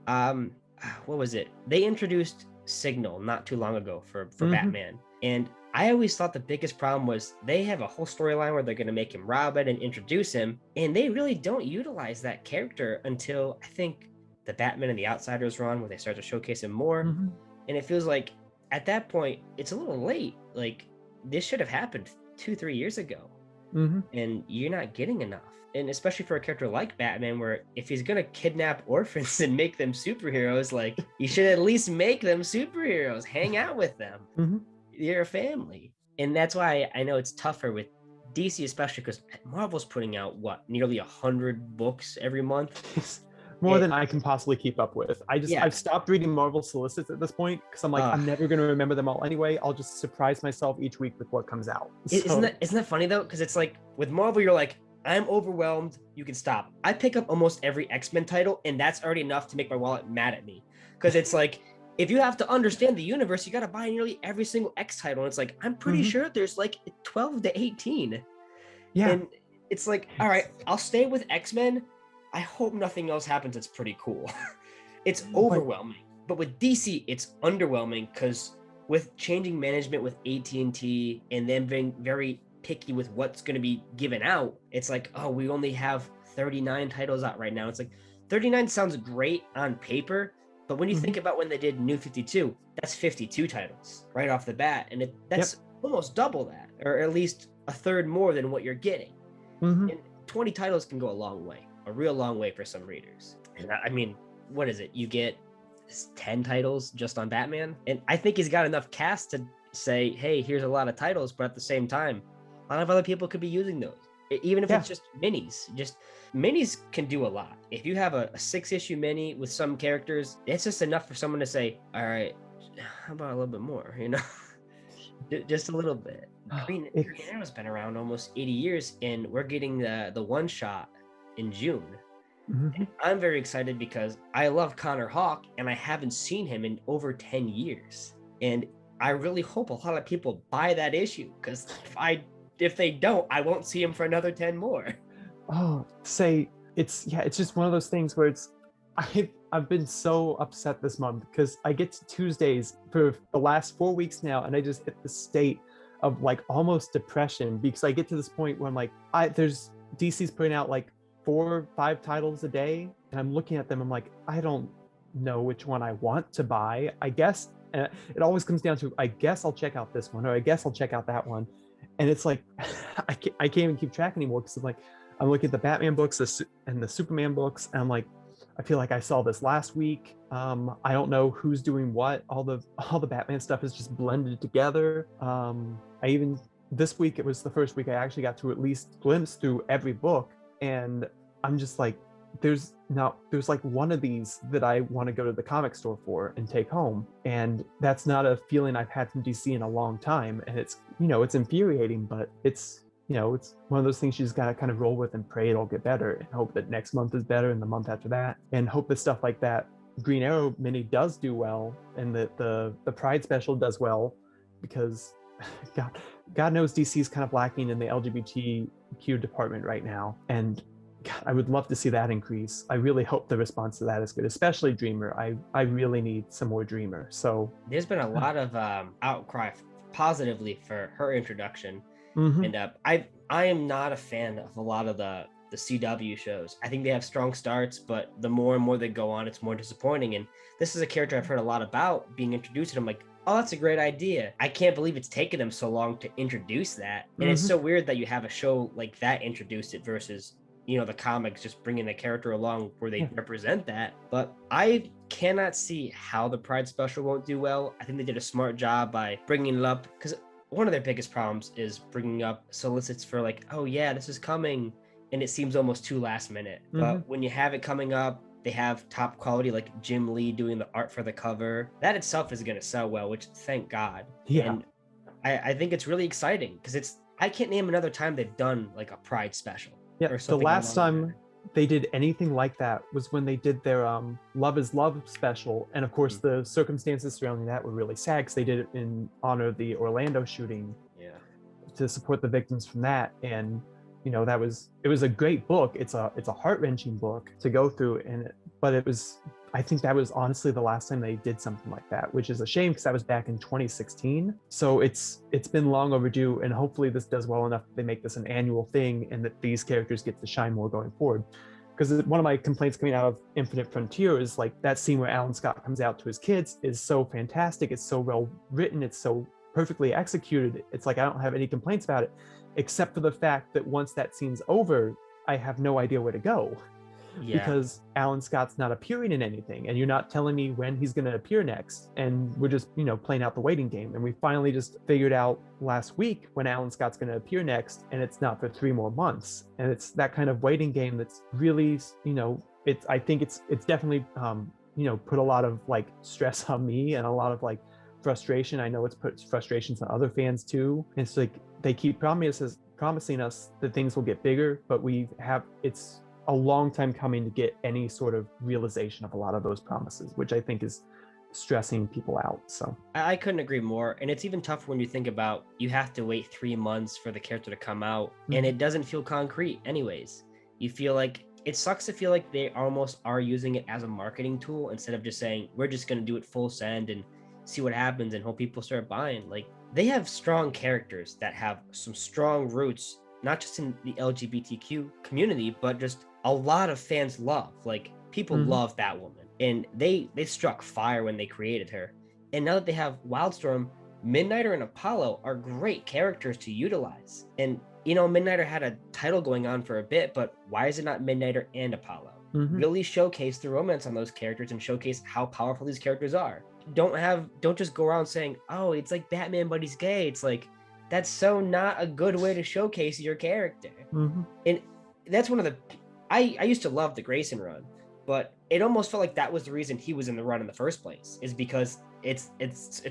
What was it? They introduced Signal not too long ago for Batman. And I always thought the biggest problem was they have a whole storyline where they're going to make him Robin and introduce him, and they really don't utilize that character until I think the Batman and the Outsiders run, where they start to showcase him more. Mm-hmm. And it feels like at that point, it's a little late. Like, this should have happened 2-3 years ago, Mm-hmm. and you're not getting enough. And especially for a character like Batman, where if he's gonna kidnap orphans and make them superheroes, like, you should at least make them superheroes, hang out with them. Mm-hmm. You're a family. And that's why I know it's tougher with DC, especially because Marvel's putting out nearly 100 books every month. More than I can possibly keep up with. Yeah. I've stopped reading Marvel solicits at this point because I'm like, I'm never going to remember them all anyway. I'll just surprise myself each week with what comes out. Isn't that funny though? Because it's like with Marvel, you're like, I'm overwhelmed. You can stop. I pick up almost every X-Men title, and that's already enough to make my wallet mad at me. Because it's like, if you have to understand the universe, you got to buy nearly every single X title. And it's like, I'm pretty sure there's like 12 to 18. Yeah. And it's like, all right, I'll stay with X-Men. I hope nothing else happens. It's pretty cool. It's overwhelming. But with DC, it's underwhelming because with changing management with AT&T and them being very picky with what's going to be given out, it's like, oh, we only have 39 titles out right now. It's like 39 sounds great on paper, but when you think about when they did New 52, that's 52 titles right off the bat. And that's almost double that, or at least a third more than what you're getting. And 20 titles can go a long way, a real long way for some readers. And I mean, what is it? You get 10 titles just on Batman? And I think he's got enough cast to say, hey, here's a lot of titles, but at the same time, a lot of other people could be using those. Even if it's just minis, minis can do a lot. If you have a 6-issue mini with some characters, it's just enough for someone to say, all right, how about a little bit more, you know? Just a little bit. Green Arrow's been around almost 80 years, and we're getting the one shot in June. And I'm very excited because I love Connor Hawke, and I haven't seen him in over 10 years. And I really hope a lot of people buy that issue, because if they don't, I won't see him for another 10 more. It's just one of those things where I've been so upset this month because I get to Tuesdays for the last 4 weeks now, and I just hit the state of like almost depression because I get to this point where I'm like, there's DC's putting out like 4 or 5 titles a day, and I'm looking at them, I'm like, I don't know which one I want to buy. I guess it always comes down to, I guess I'll check out this one, or I guess I'll check out that one. And it's like, I can't even keep track anymore because I'm looking at the Batman books and the Superman books, and I'm like, I feel like I saw this last week. I don't know who's doing what. All the Batman stuff is just blended together. This week, it was the first week I actually got to at least glimpse through every book, and I'm just like, there's like one of these that I want to go to the comic store for and take home, and that's not a feeling I've had from DC in a long time, and it's infuriating, but it's one of those things you just gotta kind of roll with and pray it'll get better, and hope that next month is better and the month after that, and hope that stuff like that Green Arrow mini does do well, and that the Pride special does well, because God knows DC's kind of lacking in the LGBTQ department right now, and God, I would love to see that increase. I really hope the response to that is good, especially Dreamer. I really need some more Dreamer. So there's been a lot of outcry positively for her introduction. And I am not a fan of a lot of the CW shows. I think they have strong starts, but the more and more they go on, it's more disappointing. And this is a character I've heard a lot about being introduced, and I'm like, oh, that's a great idea. I can't believe it's taken them so long to introduce that. And it's so weird that you have a show like that introduce it versus, the comics just bringing a character along where they represent that. But I cannot see how the Pride special won't do well. I think they did a smart job by bringing it up, because one of their biggest problems is bringing up solicits for like, oh yeah, this is coming, and it seems almost too last minute. But when you have it coming up, they have top quality like Jim Lee doing the art for the cover. That itself is going to sell well, which thank God. Yeah. And I think it's really exciting because I can't name another time they've done like a Pride special. Yeah, the last time they did anything like that was when they did their Love is Love special, and of course the circumstances surrounding that were really sad because they did it in honor of the Orlando shooting, to support the victims from that. And you know, it was a great book. It's a heart-wrenching book to go through, but I think that was honestly the last time they did something like that, which is a shame because that was back in 2016. So it's been long overdue, and hopefully this does well enough that they make this an annual thing and that these characters get to shine more going forward. Because one of my complaints coming out of Infinite Frontier is like that scene where Alan Scott comes out to his kids is so fantastic. It's so well written. It's so perfectly executed. It's like I don't have any complaints about it, except for the fact that once that scene's over, I have no idea where to go. Yeah. Because Alan Scott's not appearing in anything, and you're not telling me when he's going to appear next, and we're just, you know, playing out the waiting game. And we finally just figured out last week when Alan Scott's going to appear next, and it's not for 3 more months. And it's that kind of waiting game that's really, you know, I think it's definitely you know, put a lot of like stress on me and a lot of like frustration. I know it's put frustrations on other fans too. And it's like they keep promising us that things will get bigger, but it's a long time coming to get any sort of realization of a lot of those promises, which I think is stressing people out. So I couldn't agree more. And it's even tougher when you think about you have to wait 3 months for the character to come out, and it doesn't feel concrete anyways. You feel like it sucks to feel like they almost are using it as a marketing tool instead of just saying we're just going to do it full send and see what happens and hope people start buying. Like, they have strong characters that have some strong roots, not just in the LGBTQ community, but just a lot of fans love. Like, people love Batwoman, and they struck fire when they created her. And now that they have Wildstorm, Midnighter and Apollo are great characters to utilize. And, you know, Midnighter had a title going on for a bit, but why is it not Midnighter and Apollo? Really showcase the romance on those characters and showcase how powerful these characters are. Don't just go around saying, oh, it's like Batman, but he's gay. It's like, that's so not a good way to showcase your character. And that's one of the, I used to love the Grayson run, but it almost felt like that was the reason he was in the run in the first place, is because it's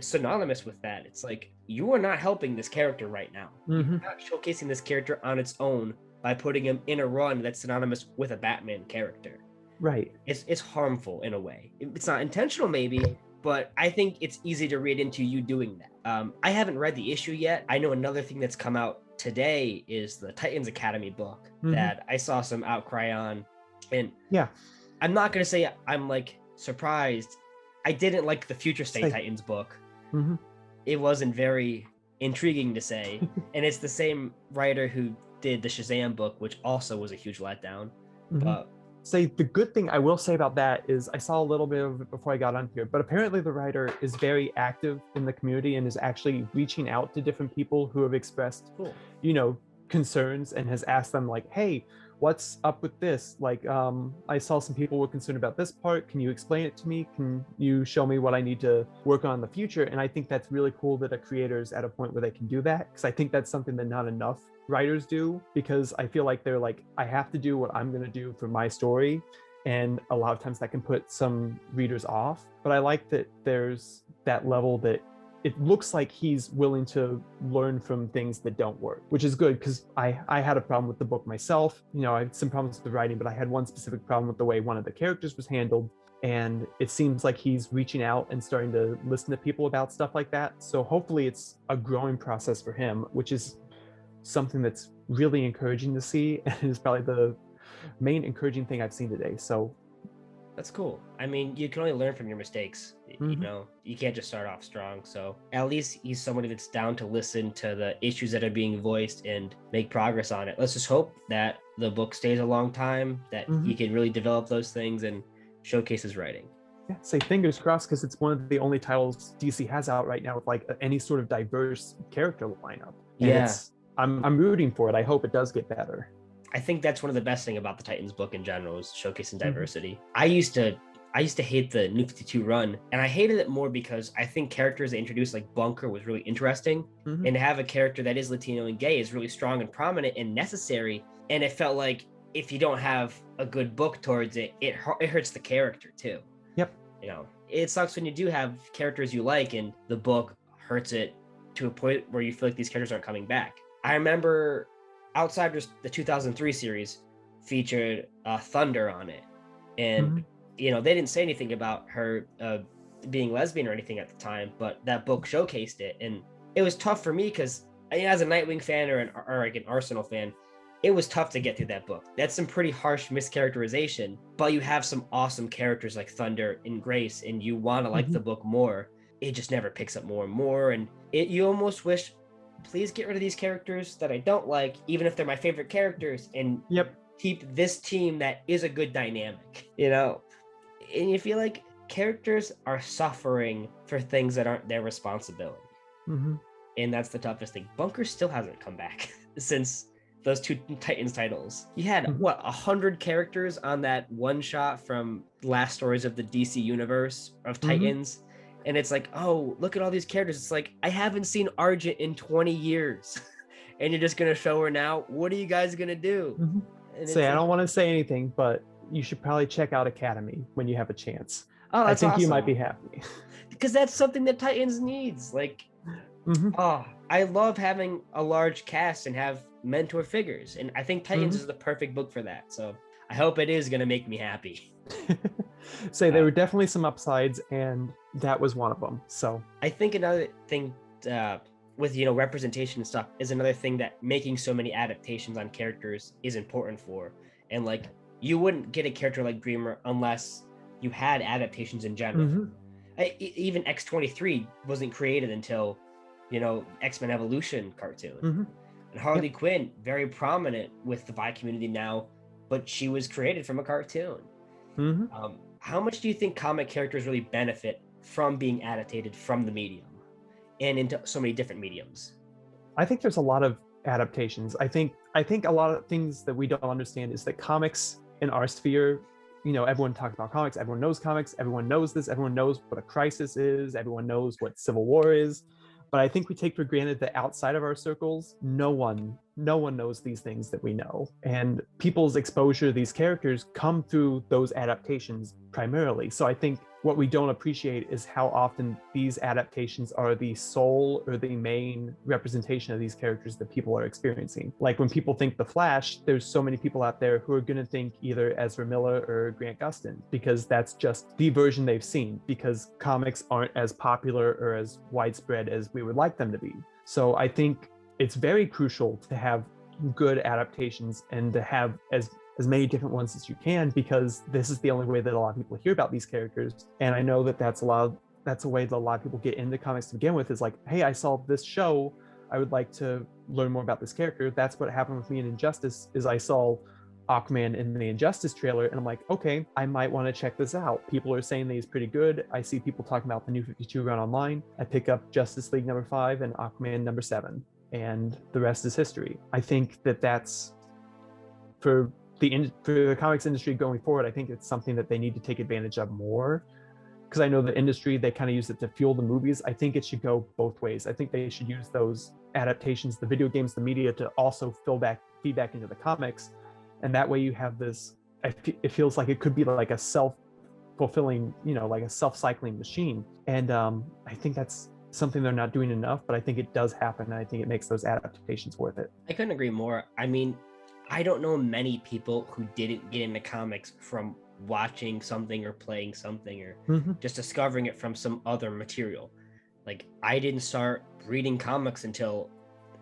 synonymous with that. It's like, you are not helping this character right now. You're not showcasing this character on its own by putting him in a run that's synonymous with a Batman character. Right. It's harmful in a way. It's not intentional maybe, but I think it's easy to read into you doing that. I haven't read the issue yet. I know another thing that's come out today is the Titans Academy book that I saw some outcry on. And yeah, I'm not going to say I'm like surprised. I didn't like the Future State Titans book. It wasn't very intriguing to say. And it's the same writer who did the Shazam book, which also was a huge letdown. But say the good thing I will say about that is I saw a little bit of it before I got on here, but apparently the writer is very active in the community and is actually reaching out to different people who have expressed, you know, concerns, and has asked them like, hey, what's up with this? Like, I saw some people were concerned about this part. Can you explain it to me? Can you show me what I need to work on in the future? And I think that's really cool that a creator is at a point where they can do that, because I think that's something that not enough writers do, because I feel like they're like, I have to do what I'm going to do for my story, and a lot of times that can put some readers off. But I like that there's that level that it looks like he's willing to learn from things that don't work, which is good, because I had a problem with the book myself. You know, I had some problems with the writing, but I had one specific problem with the way one of the characters was handled. And it seems like he's reaching out and starting to listen to people about stuff like that. So hopefully it's a growing process for him, which is something that's really encouraging to see, and is probably the main encouraging thing I've seen today. So that's cool. I mean, you can only learn from your mistakes. You know, you can't just start off strong. So at least he's somebody that's down to listen to the issues that are being voiced and make progress on it. Let's just hope that the book stays a long time, that he can really develop those things and showcase his writing. Yeah, say fingers crossed, because it's one of the only titles DC has out right now with like any sort of diverse character lineup. And I'm rooting for it. I hope it does get better. I think that's one of the best thing about the Titans book in general, is showcasing diversity. I used to hate the New 52 run, and I hated it more because I think characters they introduced like Bunker was really interesting, and to have a character that is Latino and gay is really strong and prominent and necessary. And it felt like if you don't have a good book towards it, it hurts the character too. Yep. You know, it sucks when you do have characters you like and the book hurts it to a point where you feel like these characters aren't coming back. I remember Outsiders, the 2003 series, featured Thunder on it. And, you know, they didn't say anything about her being lesbian or anything at the time, but that book showcased it. And it was tough for me because as a Nightwing fan or like an Arsenal fan, it was tough to get through that book. That's some pretty harsh mischaracterization, but you have some awesome characters like Thunder and Grace, and you want to like the book more. It just never picks up more and more, and you almost wish, please get rid of these characters that I don't like, even if they're my favorite characters, and keep this team that is a good dynamic, you know? And you feel like characters are suffering for things that aren't their responsibility. And that's the toughest thing. Bunker still hasn't come back since those two Titans titles. He had, 100 characters on that one shot from Last Stories of the DC Universe of Titans. And it's like, oh, look at all these characters. It's like, I haven't seen Argent in 20 years. And you're just going to show her now? What are you guys going to do? Say, I don't want to say anything, but you should probably check out Academy when you have a chance. Oh, that's I think awesome. you might be happy. Because that's something that Titans needs. Like, I love having a large cast and have mentor figures. And I think Titans is the perfect book for that. So I hope it is going to make me happy. Say, there were definitely some upsides, and that was one of them. So I think another thing with, representation and stuff is another thing that making so many adaptations on characters is important for. And like, you wouldn't get a character like Dreamer unless you had adaptations in general. Even X-23 wasn't created until, X-Men Evolution cartoon. And Harley Quinn, very prominent with the bi community now, but she was created from a cartoon. How much do you think comic characters really benefit from being adapted from the medium and into so many different mediums? I think there's a lot of adaptations. I think a lot of things that we don't understand is that comics in our sphere, everyone talks about comics, everyone knows this, everyone knows what a crisis is, everyone knows what Civil War is. But I think we take for granted that outside of our circles, no one knows these things that we know. And people's exposure to these characters come through those adaptations primarily. So I think what we don't appreciate is how often these adaptations are the sole or the main representation of these characters that people are experiencing. Like when people think The Flash, there's so many people out there who are going to think either Ezra Miller or Grant Gustin, because that's just the version they've seen, because comics aren't as popular or as widespread as we would like them to be. So I think it's very crucial to have good adaptations and to have as many different ones as you can, because this is the only way that a lot of people hear about these characters. And I know that that's a way that a lot of people get into comics to begin with, is like, hey, I saw this show, I would like to learn more about this character. That's what happened with me in Injustice, is I saw Aquaman in the Injustice trailer and I'm like, okay, I might want to check this out. People are saying that he's pretty good. I see people talking about the New 52 run online. I pick up Justice League number 5 and Aquaman number 7, and the rest is history. I think that that's for the comics industry going forward. I think it's something that they need to take advantage of more, because I know the industry, they kind of use it to fuel the movies. I think it should go both ways. I think they should use those adaptations, the video games, the media, to also feedback into the comics, and that way you have this, it feels like it could be like a self-fulfilling, like a self-cycling machine. And I think that's something they're not doing enough, but I think it does happen, and I think it makes those adaptations worth it. I couldn't agree more. I mean, I don't know many people who didn't get into comics from watching something or playing something or just discovering it from some other material. Like, I didn't start reading comics until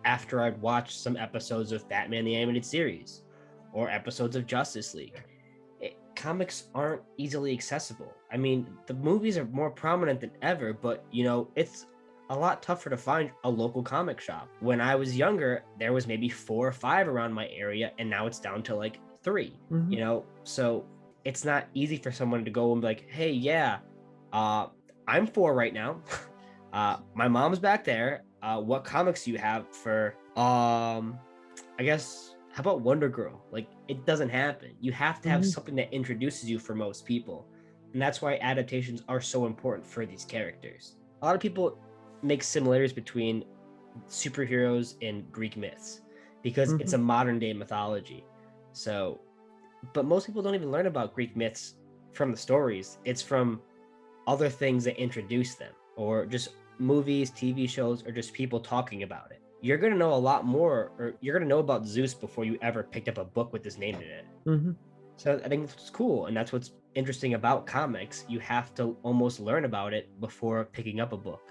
after I'd watched some episodes of Batman the Animated Series or episodes of Justice League. Comics aren't easily accessible. I mean, the movies are more prominent than ever, but it's a lot tougher to find a local comic shop. When I was younger, there was maybe 4 or 5 around my area, and now it's down to like 3, so it's not easy for someone to go and be like, hey, yeah, I'm 4 right now. My mom's back there. What comics do you have for, I guess, how about Wonder Girl? Like, it doesn't happen. You have to have something that introduces you for most people. And that's why adaptations are so important for these characters. A lot of people make similarities between superheroes and Greek myths because it's a modern day mythology. So, but most people don't even learn about Greek myths from the stories. It's from other things that introduce them, or just movies, TV shows, or just people talking about it. You're going to know a lot more, or you're going to know about Zeus before you ever picked up a book with his name in it. So I think it's cool. And that's what's interesting about comics. You have to almost learn about it before picking up a book.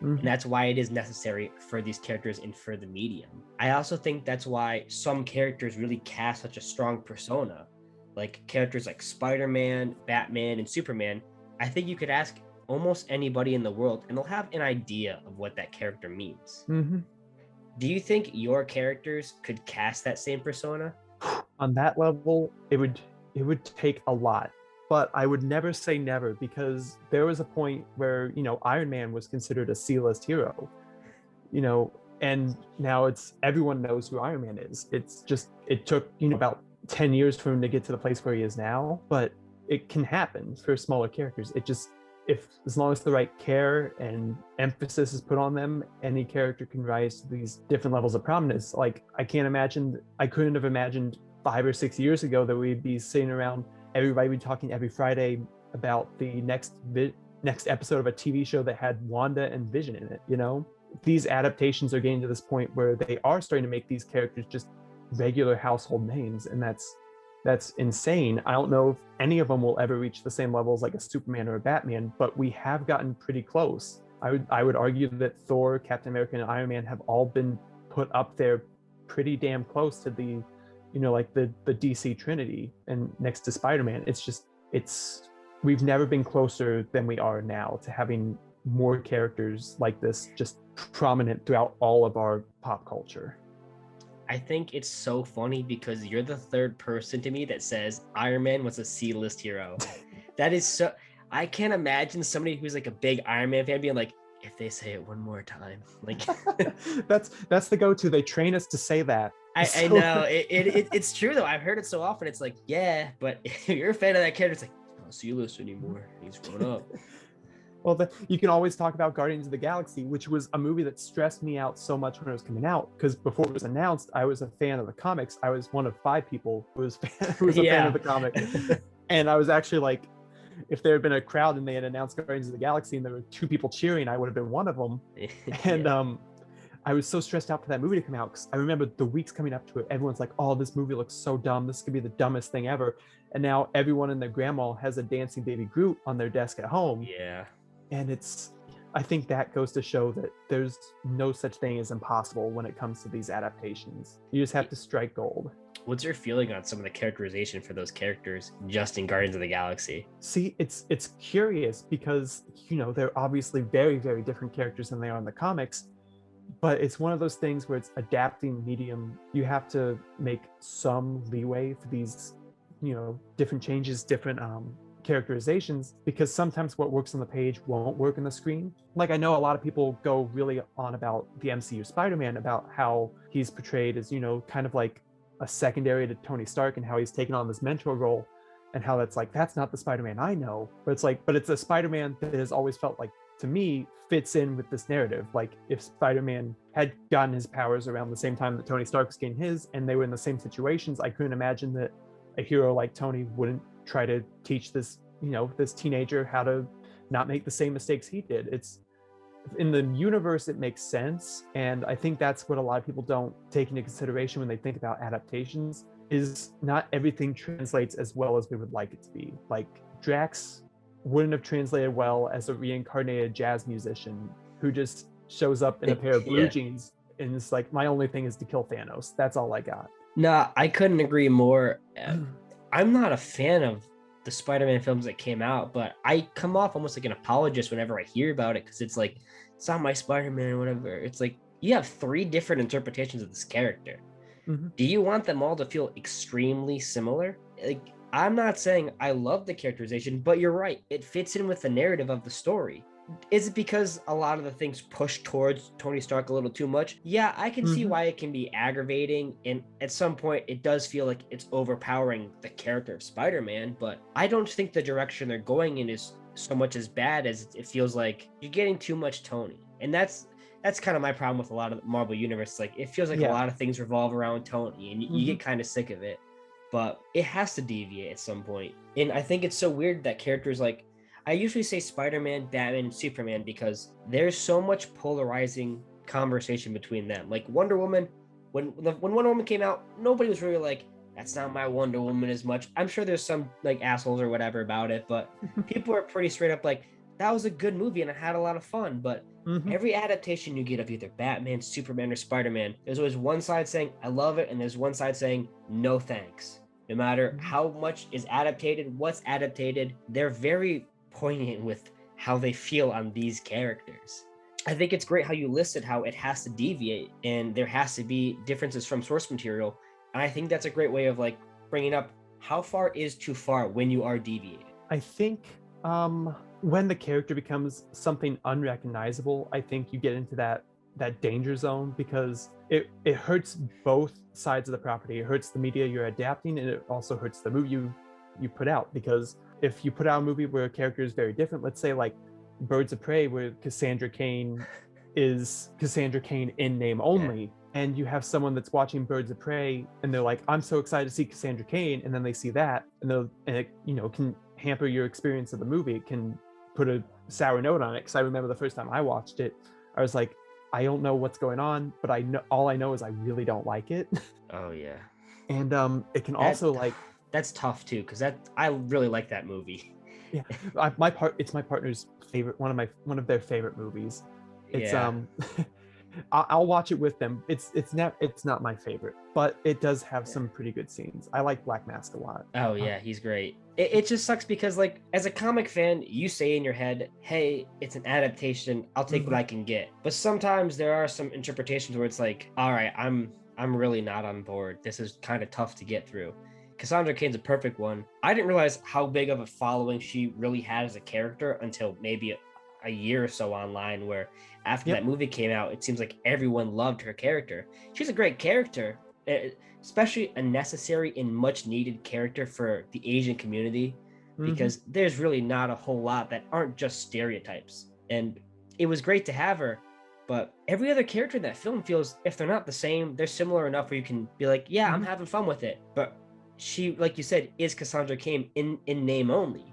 And that's why it is necessary for these characters and for the medium. I also think that's why some characters really cast such a strong persona. Like characters like Spider-Man, Batman, and Superman. I think you could ask almost anybody in the world and they'll have an idea of what that character means. Do you think your characters could cast that same persona? On that level, it would take a lot. But I would never say never, because there was a point where, Iron Man was considered a C-list hero, and now it's everyone knows who Iron Man is. It's just, it took, about 10 years for him to get to the place where he is now, but it can happen for smaller characters. It just, as long as the right care and emphasis is put on them, any character can rise to these different levels of prominence. Like, I couldn't have imagined 5 or 6 years ago that we'd be sitting around, everybody would be talking every Friday about the next episode of a TV show that had Wanda and Vision in it. These adaptations are getting to this point where they are starting to make these characters just regular household names, and that's insane. I don't know if any of them will ever reach the same levels like a Superman or a Batman, but we have gotten pretty close. I would argue that Thor, Captain America, and Iron Man have all been put up there pretty damn close to the like the DC Trinity, and next to Spider-Man. We've never been closer than we are now to having more characters like this just prominent throughout all of our pop culture. I think it's so funny because you're the third person to me that says Iron Man was a C-list hero. That is so, I can't imagine somebody who's like a big Iron Man fan being like, if they say it one more time, like that's the go-to. They train us to say that. I know it's true though. I've heard it so often. It's like, yeah, but if you're a fan of that character, it's like, he's not C-list anymore. He's grown up. Well, you can always talk about Guardians of the Galaxy, which was a movie that stressed me out so much when it was coming out, because before it was announced, I was a fan of the comics. I was one of 5 people who was a fan of the comic. And I was actually like, if there had been a crowd and they had announced Guardians of the Galaxy and there were 2 people cheering, I would have been one of them. And I was so stressed out for that movie to come out, because I remember the weeks coming up to it, everyone's like, oh, this movie looks so dumb. This could be the dumbest thing ever. And now everyone and their grandma has a dancing baby Groot on their desk at home. Yeah. And I think that goes to show that there's no such thing as impossible when it comes to these adaptations. You just have to strike gold. What's your feeling on some of the characterization for those characters just in Guardians of the Galaxy? See, it's curious because, they're obviously very, very different characters than they are in the comics, but it's one of those things where it's adapting medium. You have to make some leeway for these, different changes, different characterizations, because sometimes what works on the page won't work on the screen. Like, I know a lot of people go really on about the MCU Spider-Man, about how he's portrayed as, kind of like a secondary to Tony Stark, and how he's taken on this mentor role, and how that's not the Spider-Man I know. But it's a Spider-Man that has always felt like, to me, fits in with this narrative. Like, if Spider-Man had gotten his powers around the same time that Tony Stark was getting his, and they were in the same situations, I couldn't imagine that a hero like Tony wouldn't try to teach this teenager how to not make the same mistakes he did. It's in the universe, it makes sense. And I think that's what a lot of people don't take into consideration when they think about adaptations, is not everything translates as well as we would like it to be. Like, Drax wouldn't have translated well as a reincarnated jazz musician who just shows up in a pair of blue jeans and it's like, my only thing is to kill Thanos. That's all I got. No, I couldn't agree more. I'm not a fan of the Spider-Man films that came out, but I come off almost like an apologist whenever I hear about it, because it's like, it's not my Spider-Man or whatever. It's like, you have 3 different interpretations of this character. Do you want them all to feel extremely similar? Like, I'm not saying I love the characterization, but you're right, it fits in with the narrative of the story. Is it because a lot of the things push towards Tony Stark a little too much? Yeah, I can see why it can be aggravating, and at some point it does feel like it's overpowering the character of Spider-Man, but I don't think the direction they're going in is so much as bad as it feels like you're getting too much Tony. And that's kind of my problem with a lot of the Marvel Universe. Like, it feels like a lot of things revolve around Tony, and you get kind of sick of it, but it has to deviate at some point. And I think it's so weird that characters like, I usually say Spider-Man, Batman, and Superman because there's so much polarizing conversation between them. Like Wonder Woman, when Wonder Woman came out, nobody was really like, that's not my Wonder Woman as much. I'm sure there's some like assholes or whatever about it, but people are pretty straight up like, that was a good movie and I had a lot of fun. But Mhm. every adaptation you get of either Batman, Superman, or Spider-Man, there's always one side saying, I love it, and there's one side saying, no thanks. No matter Mhm. how much is adapted, what's adapted, they're very poignant with how they feel on these characters. I think it's great how you listed how it has to deviate and there has to be differences from source material. And I think that's a great way of like bringing up how far is too far when you are deviating. I think when the character becomes something unrecognizable, I think you get into that danger zone, because it hurts both sides of the property. It hurts the media you're adapting, and it also hurts the movie you put out. Because if you put out a movie where a character is very different, let's say like Birds of Prey, where Cassandra Cain is Cassandra Cain in name only, and you have someone that's watching Birds of Prey and they're like, I'm so excited to see Cassandra Cain, and then they see that, and it can hamper your experience of the movie. It can put a sour note on it. Because I remember the first time I watched it, I was like, I don't know what's going on, but I know, all I know is I really don't like it. Oh yeah. And it can That also like, that's tough too, because that I really like that movie. yeah, it's my partner's favorite, one of their favorite movies. It's Yeah. I'll watch it with them. It's not my favorite, but it does have Yeah. some pretty good scenes. I like Black Mask a lot. Oh yeah, he's great. It just sucks because like as a comic fan, you say in your head, "Hey, it's an adaptation. I'll take what I can get." But sometimes there are some interpretations where it's like, "All right, I'm really not on board. This is kind of tough to get through." Cassandra Cain's a perfect one. I didn't realize how big of a following she really had as a character until maybe a year or so online, where after Yep. that movie came out, it seems like everyone loved her character. She's a great character, especially a necessary and much needed character for the Asian community, Mhm. because there's really not a whole lot that aren't just stereotypes. And it was great to have her, but every other character in that film feels, if they're not the same, they're similar enough where you can be like, yeah, I'm Mhm. having fun with it. But she, like you said, is Cassandra Cain in name only.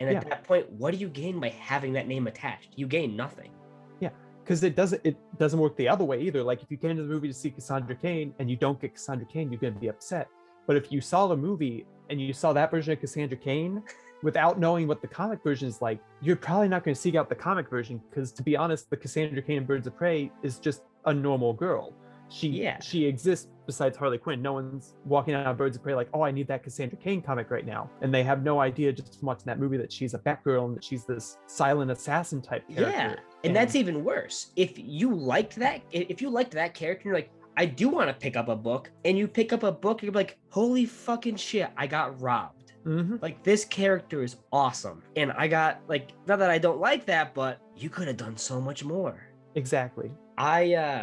And at Yeah. that point, what do you gain by having that name attached? You gain nothing. Yeah, because it doesn't work the other way either. Like if you came to the movie to see Cassandra Cain and you don't get Cassandra Cain, you're gonna be upset. But if you saw the movie and you saw that version of Cassandra Cain without knowing what the comic version is like, you're probably not going to seek out the comic version, because to be honest, the Cassandra Cain in Birds of Prey is just a normal girl. She Yeah. she exists besides Harley Quinn. No one's walking out of Birds of Prey like, oh, I need that Cassandra Cain comic right now. And they have no idea just from watching that movie that she's a Batgirl and that she's this silent assassin type character. Yeah. And that's even worse. If you liked that character, and you're like, I do want to pick up a book, and you pick up a book, you're like, holy fucking shit, I got robbed. Mhm. Like, this character is awesome. And I got, like, not that I don't like that, but you could have done so much more. Exactly. I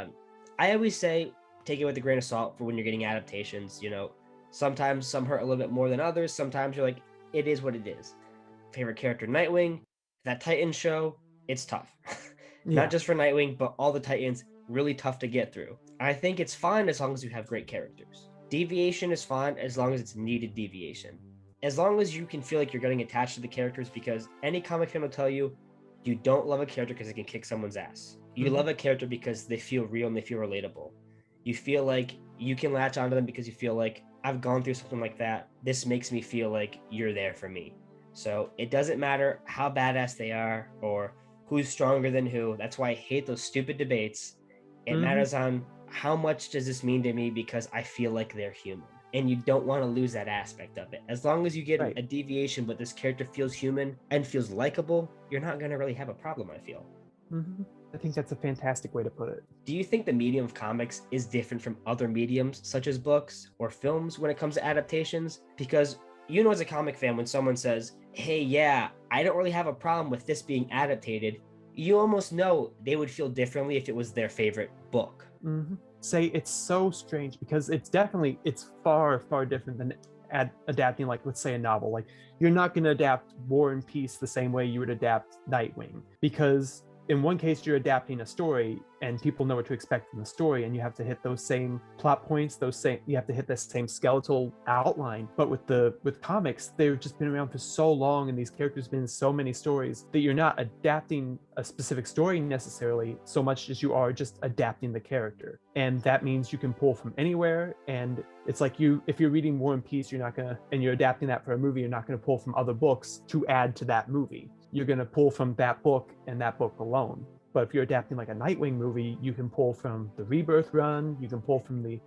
always say take it with a grain of salt for when you're getting adaptations. Sometimes some hurt a little bit more than others. Sometimes you're like, it is what it is. Favorite character, Nightwing. That Titans show, it's tough. Yeah. Not just for Nightwing, but all the Titans, really tough to get through. I think it's fine as long as you have great characters. Deviation is fine as long as it's needed deviation. As long as you can feel like you're getting attached to the characters, because any comic fan will tell you, you don't love a character because it can kick someone's ass. You Mhm. love a character because they feel real and they feel relatable. You feel like you can latch onto them because you feel like, I've gone through something like that. This makes me feel like you're there for me. So it doesn't matter how badass they are or who's stronger than who. That's why I hate those stupid debates. It Mhm. matters on how much does this mean to me because I feel like they're human. And you don't want to lose that aspect of it. As long as you get Right. a deviation, but this character feels human and feels likable, you're not going to really have a problem, I feel. Mhm. I think that's a fantastic way to put it. Do you think the medium of comics is different from other mediums, such as books or films, when it comes to adaptations? Because as a comic fan, when someone says, hey, yeah, I don't really have a problem with this being adapted, you almost know they would feel differently if it was their favorite book. Mhm. Say, it's so strange because it's far, far different than adapting, like, let's say, a novel. Like, you're not going to adapt War and Peace the same way you would adapt Nightwing, because in one case you're adapting a story and people know what to expect from the story, and you have to hit those same plot points, you have to hit the same skeletal outline. But with comics, they've just been around for so long and these characters have been in so many stories that you're not adapting a specific story necessarily so much as you are just adapting the character. And that means you can pull from anywhere. And it's like, if you're reading War and Peace, and you're adapting that for a movie, you're not going to pull from other books to add to that movie. you're going to pull from that book and that book alone. But if you're adapting like a Nightwing movie, you can pull from the Rebirth run, you can pull from the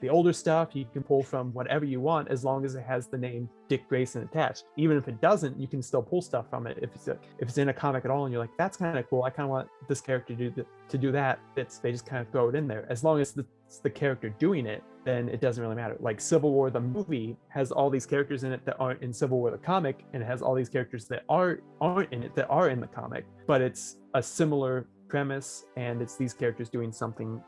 older stuff, you can pull from whatever you want, as long as it has the name Dick Grayson attached. Even if it doesn't, you can still pull stuff from it. If it's in a comic at all, and you're like, that's kind of cool, I kind of want this character to do that. They just kind of throw it in there. As long as it's the character doing it, then it doesn't really matter. Like Civil War, the movie, has all these characters in it that aren't in Civil War, the comic, and it has all these characters that aren't in it that are in the comic. But it's a similar premise, and it's these characters doing something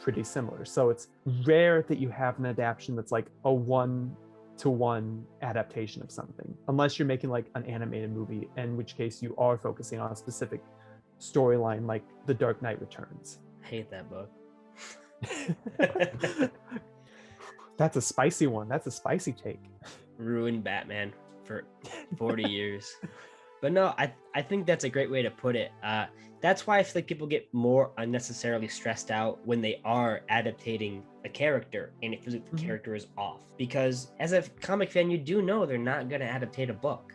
pretty similar. So it's rare that you have an adaptation that's like a one-to-one adaptation of something, unless you're making like an animated movie, in which case you are focusing on a specific storyline, like The Dark Knight Returns. I hate that book. That's a spicy one. That's a spicy take. Ruined Batman for 40 years. But no, I think that's a great way to put it. That's why I feel like people get more unnecessarily stressed out when they are adaptating a character and it feels like the character is off. Because as a comic fan, you do know they're not going to adaptate a book.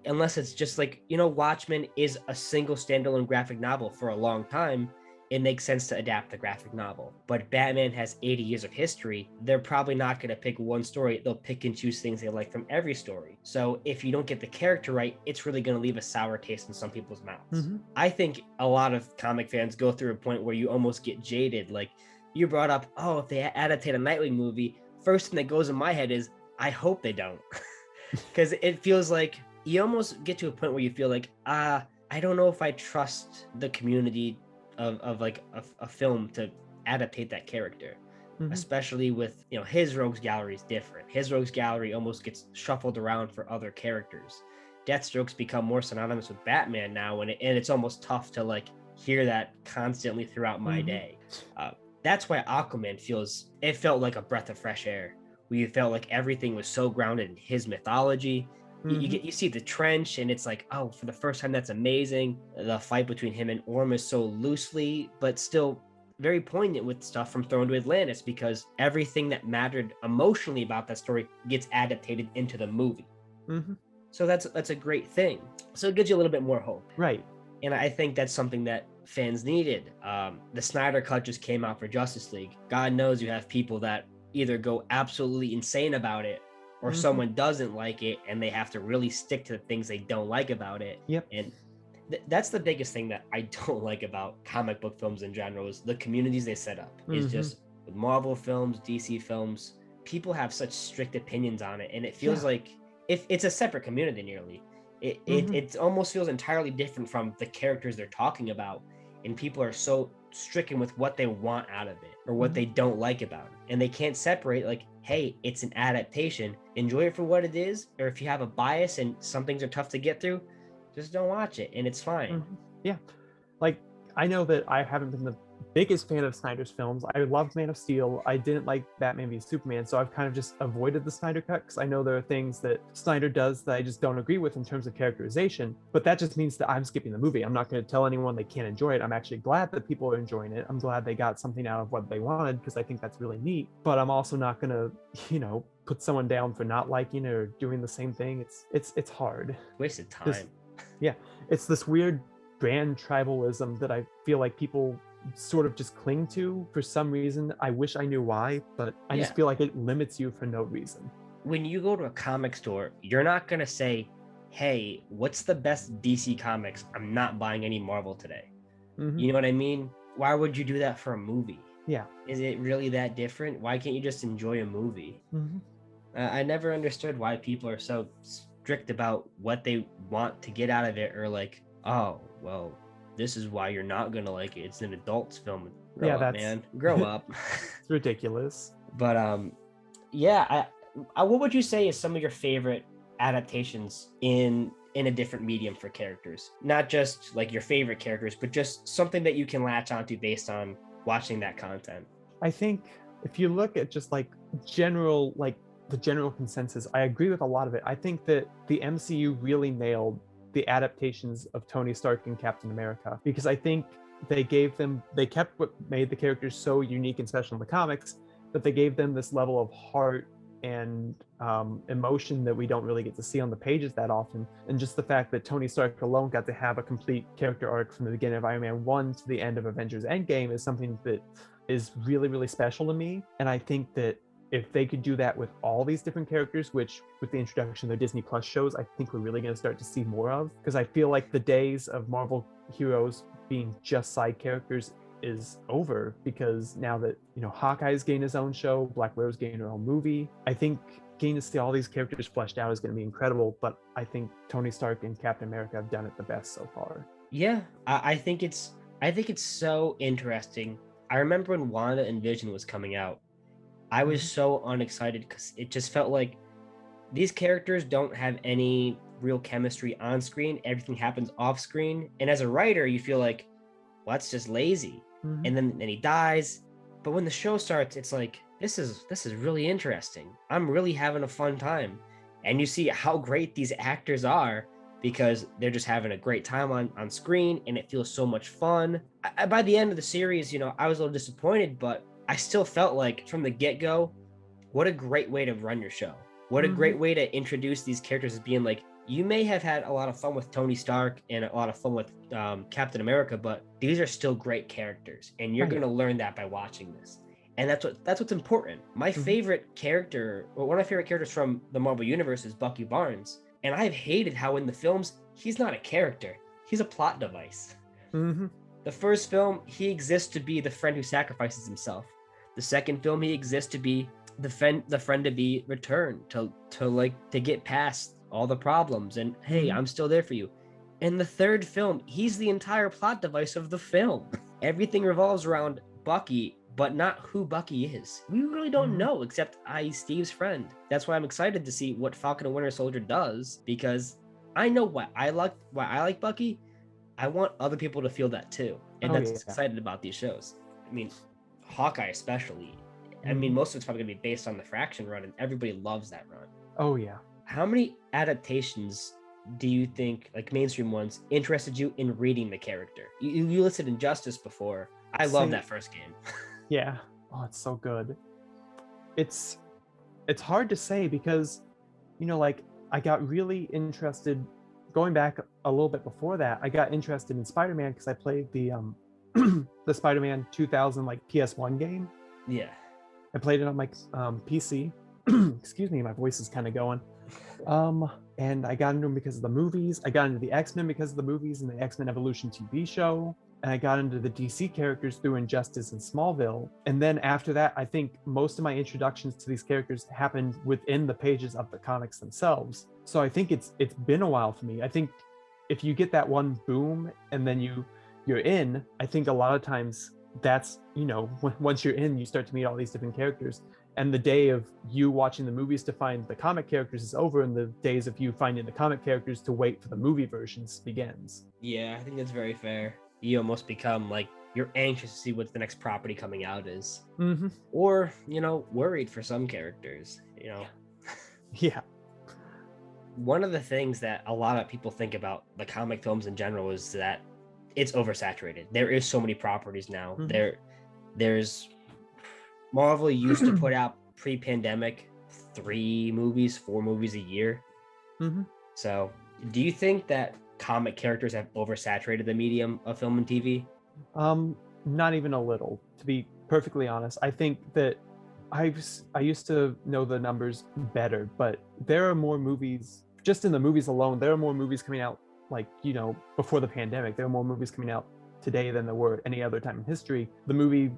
Unless it's just like, Watchmen is a single standalone graphic novel for a long time. It makes sense to adapt the graphic novel. But Batman has 80 years of history. They're probably not going to pick one story. They'll pick and choose things they like from every story. So if you don't get the character right, it's really going to leave a sour taste in some people's mouths. I think a lot of comic fans go through a point where you almost get jaded. Like you brought up, if they adaptate a Nightwing movie, first thing that goes in my head is, I hope they don't. Because it feels like you almost get to a point where you feel like, I don't know if I trust the community of like a film to adaptate that character, especially with his rogues gallery is different. His rogues gallery almost gets shuffled around for other characters. Deathstroke's become more synonymous with Batman now, and it's almost tough to like hear that constantly throughout my day. That's why Aquaman felt like a breath of fresh air, where you felt like everything was so grounded in his mythology. You see the trench, and it's like, for the first time, that's amazing. The fight between him and Orm is so loosely, but still very poignant with stuff from Thrown to Atlantis, because everything that mattered emotionally about that story gets adapted into the movie. So that's a great thing. So it gives you a little bit more hope. Right. And I think that's something that fans needed. The Snyder Cut just came out for Justice League. God knows you have people that either go absolutely insane about it, or someone doesn't like it and they have to really stick to the things they don't like about it. And that's the biggest thing that I don't like about comic book films in general, is the communities they set up. It's just with Marvel films, DC films, people have such strict opinions on it, and it feels like if it's a separate community nearly. It almost feels entirely different from the characters they're talking about, and people are so stricken with what they want out of it or what they don't like about it, and they can't separate like, hey, it's an adaptation, enjoy it for what it is, or if you have a bias and some things are tough to get through, just don't watch it and it's fine. Like, I know that I haven't been the biggest fan of Snyder's films. I loved Man of Steel. I didn't like Batman v Superman, so I've kind of just avoided the Snyder Cut, because I know there are things that Snyder does that I just don't agree with in terms of characterization, but that just means that I'm skipping the movie. I'm not going to tell anyone they can't enjoy it. I'm actually glad that people are enjoying it. I'm glad they got something out of what they wanted, because I think that's really neat, but I'm also not going to, put someone down for not liking it or doing the same thing. It's hard. Wasted time. It's this weird brand tribalism that I feel like people sort of just cling to for some reason. I wish I knew why, but I just feel like it limits you for no reason. When you go to a comic store, you're not going to say, hey, what's the best DC comics? I'm not buying any Marvel today. You know what I mean? Why would you do that for a movie? Is it really that different? Why can't you just enjoy a movie? I never understood why people are so strict about what they want to get out of it, or like, oh, well, this is why you're not gonna like it. It's an adult's film. Grow up, man. Grow up. It's ridiculous. But what would you say is some of your favorite adaptations in a different medium for characters? Not just like your favorite characters, but just something that you can latch onto based on watching that content. I think if you look at just like the general consensus, I agree with a lot of it. I think that the MCU really nailed the adaptations of Tony Stark and Captain America, because I think they kept what made the characters so unique and special in the comics, but they gave them this level of heart and emotion that we don't really get to see on the pages that often. And just the fact that Tony Stark alone got to have a complete character arc from the beginning of Iron Man 1 to the end of Avengers Endgame is something that is really, really special to me. And I think that if they could do that with all these different characters, which with the introduction of the Disney Plus shows, I think we're really going to start to see more of. Because I feel like the days of Marvel heroes being just side characters is over, because now that, you know, Hawkeye's getting his own show, Black Widow's getting her own movie, I think getting to see all these characters fleshed out is going to be incredible. But I think Tony Stark and Captain America have done it the best so far. Yeah, I think it's so interesting. I remember when Wanda and Vision was coming out, I was so unexcited because it just felt like these characters don't have any real chemistry on screen. Everything happens off screen. And as a writer, you feel like, well, that's just lazy. And then he dies. But when the show starts, it's like, this is really interesting. I'm really having a fun time. And you see how great these actors are because they're just having a great time on screen, and it feels so much fun. By the end of the series, you know, I was a little disappointed, but I still felt like from the get-go, what a great way to run your show. What a great way to introduce these characters as being like, you may have had a lot of fun with Tony Stark and a lot of fun with Captain America, but these are still great characters, and you're going to learn that by watching this. And that's what's important. My favorite character, or one of my favorite characters from the Marvel Universe, is Bucky Barnes. And I've hated how in the films, he's not a character. He's a plot device. The first film, he exists to be the friend who sacrifices himself. The second film, he exists to be the friend to be returned, to get past all the problems, and hey, I'm still there for you. In the third film, he's the entire plot device of the film. Everything revolves around Bucky, but not who Bucky is. We really don't know, except he's Steve's friend. That's why I'm excited to see what Falcon and Winter Soldier does, because I know why I like Bucky. I want other people to feel that too. And that's excited about these shows. I mean, Hawkeye especially. I mean, most of it's probably going to be based on the Fraction run, and everybody loves that run. Oh, yeah. How many adaptations do you think, like mainstream ones, interested you in reading the character? You listed Injustice before. I love that first game. Yeah. Oh, it's so good. It's hard to say because, you know, like I got really interested going back a little bit before that. I got interested in Spider-Man because I played the the Spider-Man 2000 like PS1 game. Yeah. I played it on my PC. Excuse me, my voice is kind of going. And I got into them because of the movies. I got into the X-Men because of the movies and the X-Men Evolution TV show. And I got into the DC characters through Injustice and Smallville. And then after that, I think most of my introductions to these characters happened within the pages of the comics themselves. So I think it's been a while for me. I think if you get that one boom and then you're in, I think a lot of times that's, you know, once you're in, you start to meet all these different characters. And the day of you watching the movies to find the comic characters is over, and the days of you finding the comic characters to wait for the movie versions begins. Yeah, I think that's very fair. You almost become like, you're anxious to see what the next property coming out is. Or, you know, worried for some characters, you know. Yeah. One of the things that a lot of people think about the comic films in general is that it's oversaturated. There is so many properties now. There's Marvel used to put out pre-pandemic 3 movies, 4 movies a year. So do you think that comic characters have oversaturated the medium of film and TV? Not even a little, to be perfectly honest. I think that I used to know the numbers better, but there are more movies, just in the movies alone, there are more movies coming out, like, you know, before the pandemic. There are more movies coming out today than there were any other time in history. The movie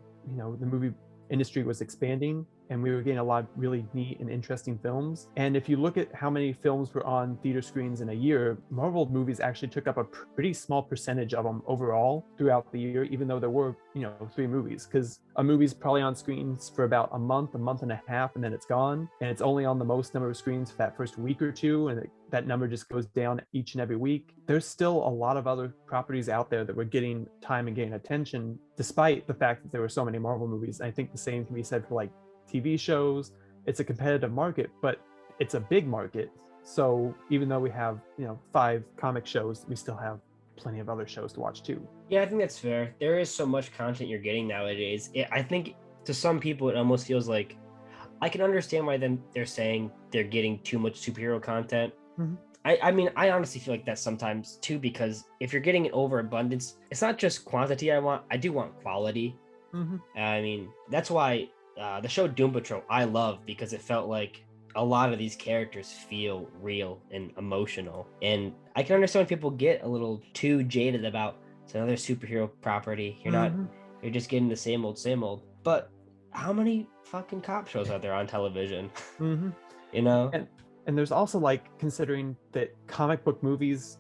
industry was expanding, and we were getting a lot of really neat and interesting films. And if you look at how many films were on theater screens in a year, Marvel movies actually took up a pretty small percentage of them overall throughout the year, even though there were, you know, 3 movies, because a movie's probably on screens for about a month and a half, and then it's gone. And it's only on the most number of screens for that first week or two, and that number just goes down each and every week. There's still a lot of other properties out there that were getting time and getting attention, despite the fact that there were so many Marvel movies. And I think the same can be said for like TV shows. It's a competitive market, but it's a big market. So even though we have, you know, 5 comic shows, we still have plenty of other shows to watch too. Yeah, I think that's fair. There is so much content you're getting nowadays. I think to some people, it almost feels like, I can understand why they're saying they're getting too much superhero content. Mhm. I mean, I honestly feel like that sometimes too, because if you're getting an overabundance, it's not just quantity I do want quality. Mhm. I mean, that's why the show Doom Patrol I love, because it felt like a lot of these characters feel real and emotional. And I can understand when people get a little too jaded about it's another superhero property. Mhm. You're just getting the same old, same old. But how many fucking cop shows are there on television? Mhm. You know? And there's also, like, considering that comic book movies,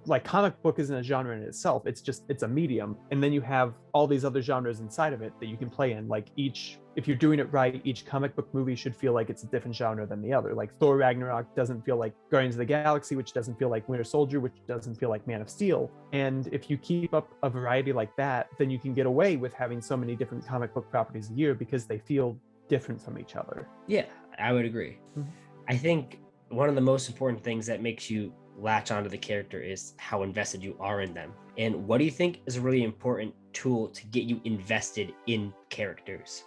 like, comic book isn't a genre in itself, it's a medium, and then you have all these other genres inside of it that you can play in. Like, if you're doing it right, each comic book movie should feel like it's a different genre than the other. Like, Thor Ragnarok doesn't feel like Guardians of the Galaxy, which doesn't feel like Winter Soldier, which doesn't feel like Man of Steel. And if you keep up a variety like that, then you can get away with having so many different comic book properties a year because they feel different from each other. Yeah, I would agree. Mhm. I think one of the most important things that makes you latch onto the character is how invested you are in them. And what do you think is a really important tool to get you invested in characters?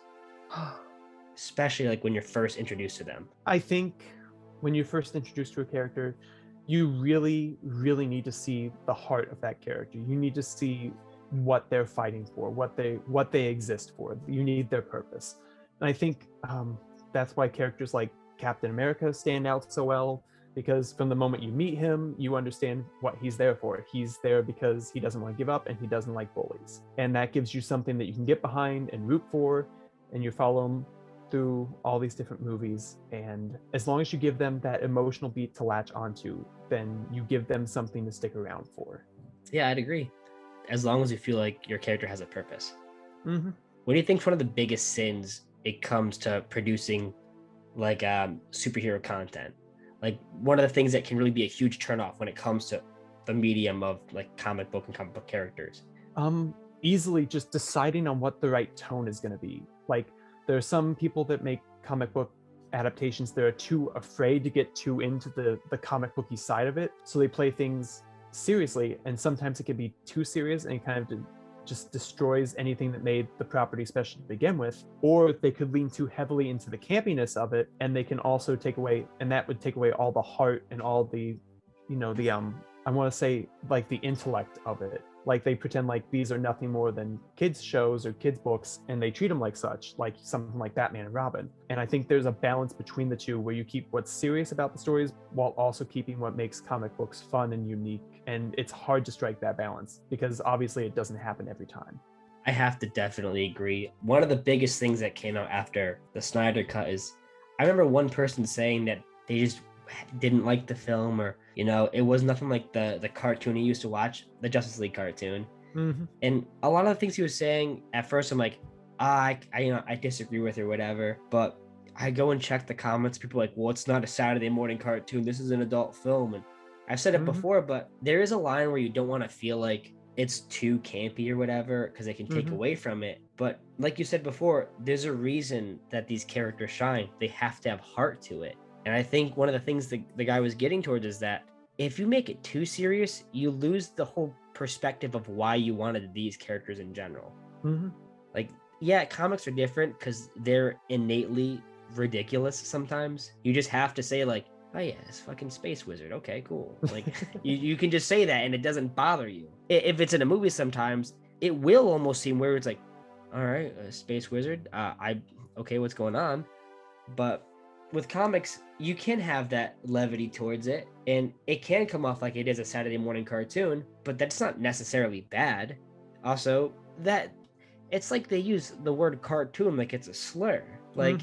Especially like when you're first introduced to them. I think when you're first introduced to a character, you really, really need to see the heart of that character. You need to see what they're fighting for, what they exist for. You need their purpose. And I think that's why characters like Captain America stand out so well, because from the moment you meet him, you understand what he's there for. He's there because he doesn't want to give up and he doesn't like bullies. And that gives you something that you can get behind and root for, and you follow him through all these different movies. And as long as you give them that emotional beat to latch onto, then you give them something to stick around for. Yeah, I'd agree. As long as you feel like your character has a purpose. Mm-hmm. What do you think is one of the biggest sins it comes to producing like superhero content? Like one of the things that can really be a huge turnoff when it comes to the medium of like comic book and comic book characters. Easily just deciding on what the right tone is going to be. Like, there are some people that make comic book adaptations that are too afraid to get too into the comic booky side of it, so they play things seriously, and sometimes it can be too serious and it kind of just destroys anything that made the property special to begin with. Or they could lean too heavily into the campiness of it, and they can also take away, and that would take away all the heart and all the, I want to say, like, the intellect of it. Like, they pretend like these are nothing more than kids shows or kids books, and they treat them like such, like something like Batman and Robin. And I think there's a balance between the two where you keep what's serious about the stories while also keeping what makes comic books fun and unique. And it's hard to strike that balance because obviously it doesn't happen every time. I have to definitely agree. One of the biggest things that came out after the Snyder Cut is I remember one person saying that they just didn't like the film, or it was nothing like the cartoon he used to watch, the Justice League cartoon. Mm-hmm. And a lot of the things he was saying at first, I'm like, I disagree with or whatever. But I go and check the comments. People are like, well, it's not a Saturday morning cartoon. This is an adult film. And I've said it before, but there is a line where you don't want to feel like it's too campy or whatever, because it can take away from it. But like you said before, there's a reason that these characters shine. They have to have heart to it. And I think one of the things the guy was getting towards is that if you make it too serious, you lose the whole perspective of why you wanted these characters in general. Mm-hmm. Like, yeah, comics are different because they're innately ridiculous sometimes. You just have to say, like, oh yeah, this fucking space wizard. Okay, cool. Like, you can just say that and it doesn't bother you. If it's in a movie sometimes, it will almost seem weird. It's like, all right, a space wizard. Okay, what's going on? But with comics, you can have that levity towards it, and it can come off like it is a Saturday morning cartoon, but that's not necessarily bad. Also, that it's like they use the word cartoon like it's a slur. Like,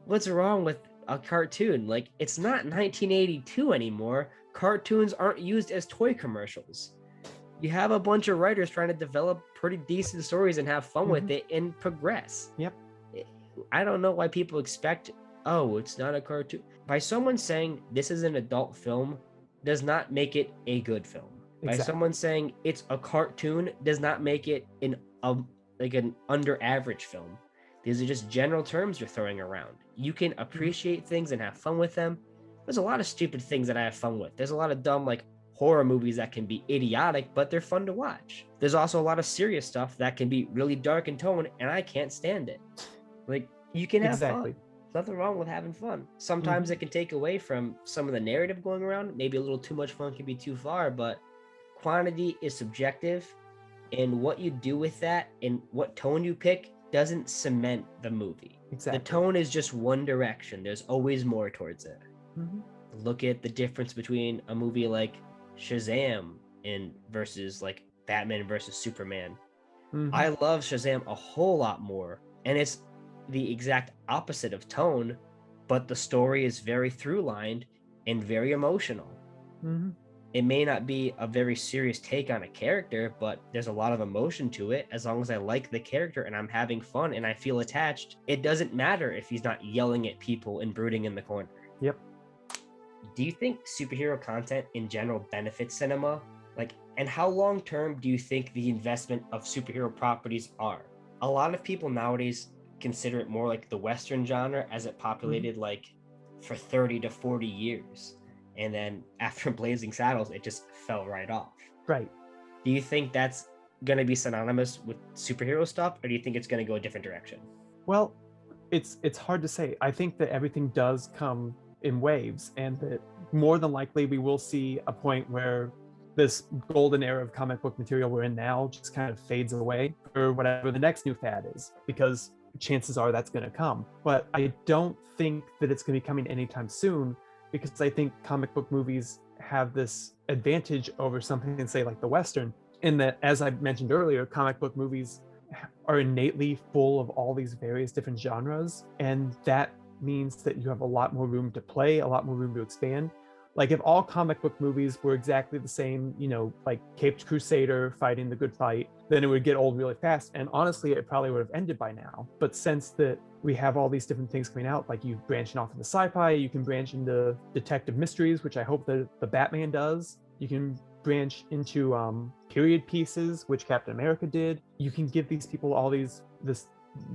what's wrong with a cartoon? Like, it's not 1982 anymore. Cartoons aren't used as toy commercials. You have a bunch of writers trying to develop pretty decent stories and have fun with it and progress. Yep. I don't know why people expect, oh, it's not a cartoon. By someone saying this is an adult film does not make it a good film. Exactly. By someone saying it's a cartoon does not make it an under average film. These are just general terms you're throwing around. You can appreciate things and have fun with them. There's a lot of stupid things that I have fun with. There's a lot of dumb, like, horror movies that can be idiotic, but they're fun to watch. There's also a lot of serious stuff that can be really dark in tone, and I can't stand it. Like, you can have fun. There's nothing wrong with having fun. Sometimes it can take away from some of the narrative going around. Maybe a little too much fun can be too far, but quantity is subjective, and what you do with that and what tone you pick doesn't cement the movie. Exactly. The tone is just one direction. There's always more towards it. Look at the difference between a movie like Shazam and versus like Batman versus Superman. I love Shazam a whole lot more, and it's the exact opposite of tone, but the story is very through-lined and very emotional. It may not be a very serious take on a character, but there's a lot of emotion to it. As long as I like the character and I'm having fun and I feel attached, it doesn't matter if he's not yelling at people and brooding in the corner. Yep. Do you think superhero content in general benefits cinema? And how long term do you think the investment of superhero properties are? A lot of people nowadays consider it more like the Western genre, as it populated like for 30 to 40 years. And then after Blazing Saddles, it just fell right off. Right. Do you think that's going to be synonymous with superhero stuff, or do you think it's going to go a different direction? Well, it's hard to say. I think that everything does come in waves, and that more than likely we will see a point where this golden era of comic book material we're in now just kind of fades away for whatever the next new fad is, because chances are that's going to come. But I don't think that it's going to be coming anytime soon, because I think comic book movies have this advantage over something, say, like the Western, in that, as I mentioned earlier, comic book movies are innately full of all these various different genres, and that means that you have a lot more room to play, a lot more room to expand. Like if all comic book movies were exactly the same, like Caped Crusader fighting the good fight, then it would get old really fast. And honestly, it probably would have ended by now. But since that we have all these different things coming out, like you branching off into sci-fi, you can branch into detective mysteries, which I hope that the Batman does. You can branch into period pieces, which Captain America did. You can give these people all this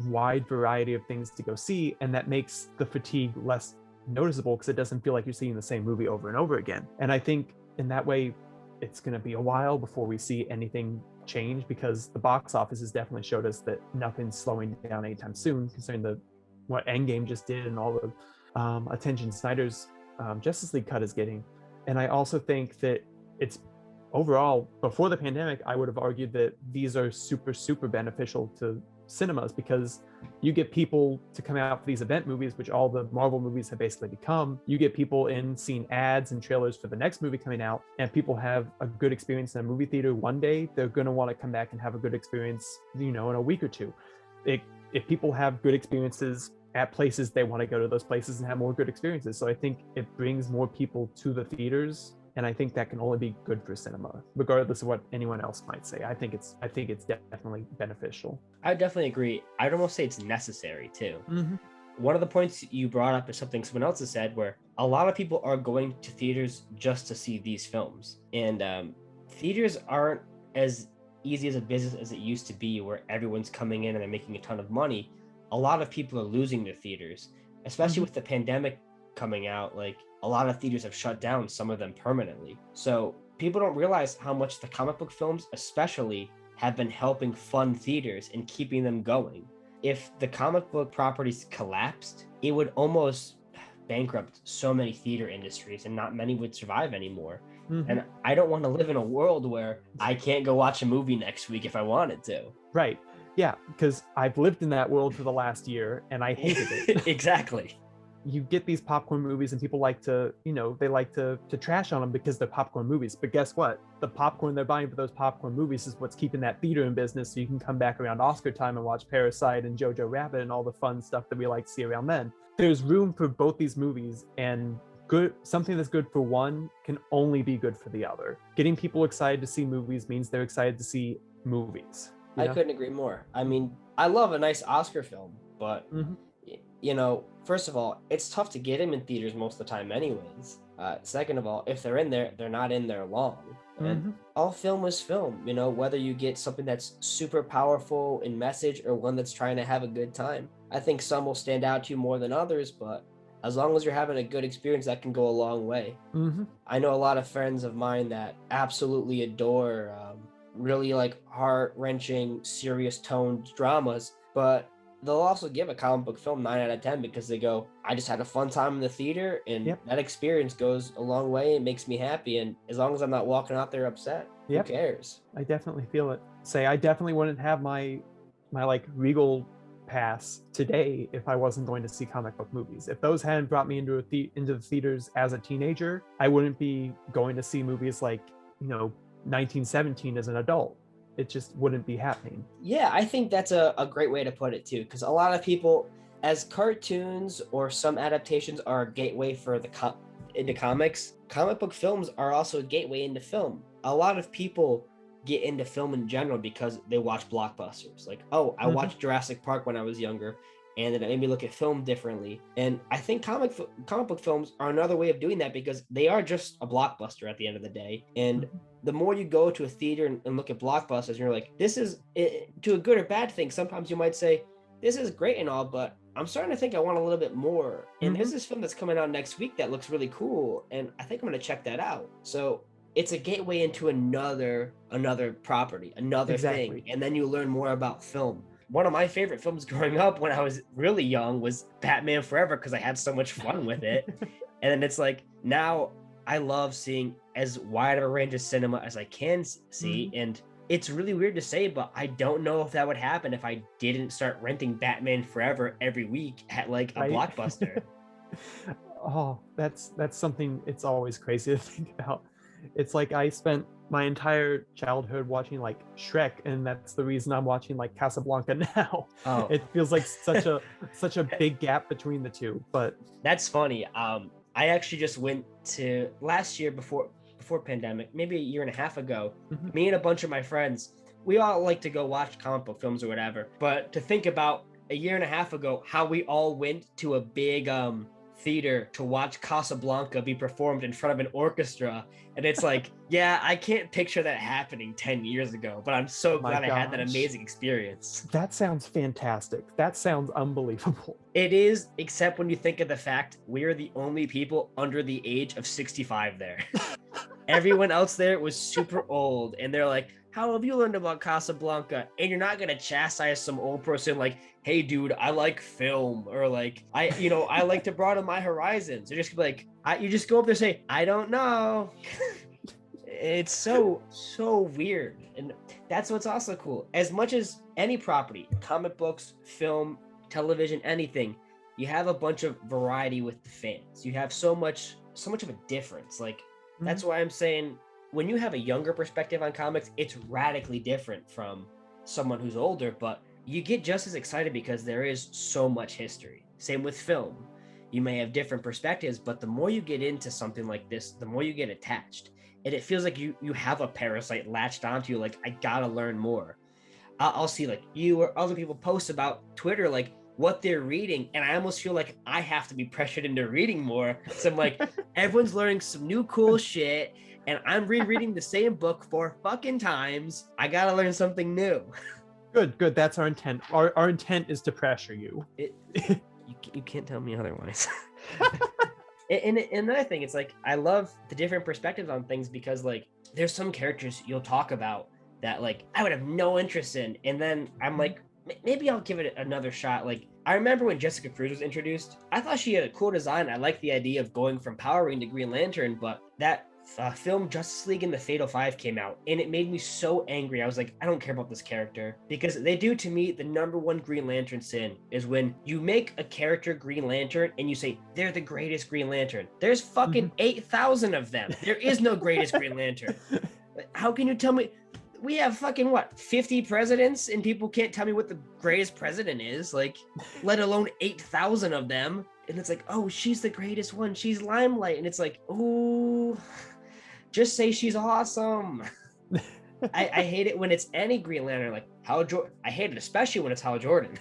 wide variety of things to go see, and that makes the fatigue less noticeable, because it doesn't feel like you're seeing the same movie over and over again. And I think in that way, it's going to be a while before we see anything change, because the box office has definitely showed us that nothing's slowing down anytime soon, considering what Endgame just did and all the attention Snyder's Justice League cut is getting. And I also think that it's overall, before the pandemic, I would have argued that these are super beneficial to cinemas, because you get people to come out for these event movies, which all the Marvel movies have basically become. You get people in seeing ads and trailers for the next movie coming out, and people have a good experience in a movie theater one day, they're going to want to come back and have a good experience, in a week or two. If people have good experiences at places, they want to go to those places and have more good experiences. So I think it brings more people to the theaters, and I think that can only be good for cinema, regardless of what anyone else might say. I think it's definitely beneficial. I definitely agree. I'd almost say it's necessary too. One of the points you brought up is something someone else has said, where a lot of people are going to theaters just to see these films. And theaters aren't as easy as a business as it used to be, where everyone's coming in and they're making a ton of money. A lot of people are losing their theaters, especially with the pandemic coming out. Like, a lot of theaters have shut down, some of them permanently. So people don't realize how much the comic book films especially have been helping fund theaters and keeping them going. If the comic book properties collapsed, it would almost bankrupt so many theater industries, and not many would survive anymore. And I don't want to live in a world where I can't go watch a movie next week if I wanted to. Right. Yeah, because I've lived in that world for the last year and I hated it. Exactly. You get these popcorn movies and people like to, they like to trash on them because they're popcorn movies. But guess what? The popcorn they're buying for those popcorn movies is what's keeping that theater in business, so you can come back around Oscar time and watch Parasite and Jojo Rabbit and all the fun stuff that we like to see around then. There's room for both these movies, and something that's good for one can only be good for the other. Getting people excited to see movies means they're excited to see movies. I couldn't agree more. I mean, I love a nice Oscar film, but first of all, it's tough to get them in theaters most of the time anyways. Second of all, if they're in there, they're not in there long. And all film is film, whether you get something that's super powerful in message or one that's trying to have a good time. I think some will stand out to you more than others, but as long as you're having a good experience, that can go a long way. I know a lot of friends of mine that absolutely adore really like heart-wrenching, serious toned dramas, but they'll also give a comic book film 9 out of 10 because they go, I just had a fun time in the theater, and Yep. that experience goes a long way. It makes me happy, and as long as I'm not walking out there upset, Yep. who cares? I definitely feel it. Say, I definitely wouldn't have my like Regal pass today if I wasn't going to see comic book movies. If those hadn't brought me into the theaters as a teenager, I wouldn't be going to see movies like, 1917 as an adult. It just wouldn't be happening. Yeah, I think that's a great way to put it too, because a lot of people, as cartoons or some adaptations are a gateway for into comics, comic book films are also a gateway into film. A lot of people get into film in general because they watch blockbusters. Like, oh, I watched Jurassic Park when I was younger, and then it made me look at film differently. And I think comic book films are another way of doing that because they are just a blockbuster at the end of the day. And the more you go to a theater and look at blockbusters, and you're like, this is to a good or bad thing. Sometimes you might say, this is great and all, but I'm starting to think I want a little bit more. And there's this film that's coming out next week that looks really cool, and I think I'm going to check that out. So it's a gateway into another property, another thing, and then you learn more about film. One of my favorite films growing up when I was really young was Batman Forever because I had so much fun with it. And then it's like, now I love seeing as wide of a range of cinema as I can see. And it's really weird to say, but I don't know if that would happen if I didn't start renting Batman Forever every week at like a Blockbuster. Oh, that's something, it's always crazy to think about. It's like I spent my entire childhood watching like Shrek, and that's the reason I'm watching like Casablanca now. Oh. It feels like such a big gap between the two. But that's funny. I actually just went to last year before pandemic, maybe a year and a half ago. Me and a bunch of my friends, we all like to go watch comic book films or whatever. But to think about a year and a half ago, how we all went to a big theater to watch Casablanca be performed in front of an orchestra, and it's like, yeah, I can't picture that happening 10 years ago, but I'm so glad I had that amazing experience. That sounds fantastic. That sounds unbelievable. It is, except when you think of the fact we are the only people under the age of 65 there. Everyone else there was super old, and they're like, how have you learned about Casablanca? And you're not gonna chastise some old person like, hey dude, I like film, or like, I like to broaden my horizons. They're just like, you just go up there and say, I don't know. It's so weird. And that's what's also cool. As much as any property, comic books, film, television, anything, you have a bunch of variety with the fans. You have so much of a difference. Like, that's why I'm saying, when you have a younger perspective on comics, it's radically different from someone who's older, but you get just as excited because there is so much history. Same with film. You may have different perspectives, but the more you get into something like this, the more you get attached. And it feels like you have a parasite latched onto you, like, I gotta learn more. I'll see like you or other people post about Twitter, like what they're reading, and I almost feel like I have to be pressured into reading more. So I'm like, everyone's learning some new cool shit, and I'm rereading the same book 4 fucking times. I gotta learn something new. Good. That's our intent. Our intent is to pressure you. You can't tell me otherwise. And another thing, it's like, I love the different perspectives on things because like there's some characters you'll talk about that like I would have no interest in, and then I'm like, maybe I'll give it another shot. Like, I remember when Jessica Cruz was introduced, I thought she had a cool design. I liked the idea of going from Power Ring to Green Lantern, but that film Justice League and the Fatal Five came out, and it made me so angry. I was like, I don't care about this character, because they do, to me, the number one Green Lantern sin is when you make a character Green Lantern and you say they're the greatest Green Lantern. There's fucking 8,000 of them. There is no greatest Green Lantern. How can you tell me? We have fucking 50 presidents, and people can't tell me what the greatest president is, like, let alone 8,000 of them. And it's like, oh, she's the greatest one, she's Limelight, and it's like, oh, just say she's awesome. I hate it when it's any Green Lantern, like Hal Jordan. I hate it especially when it's Hal Jordan.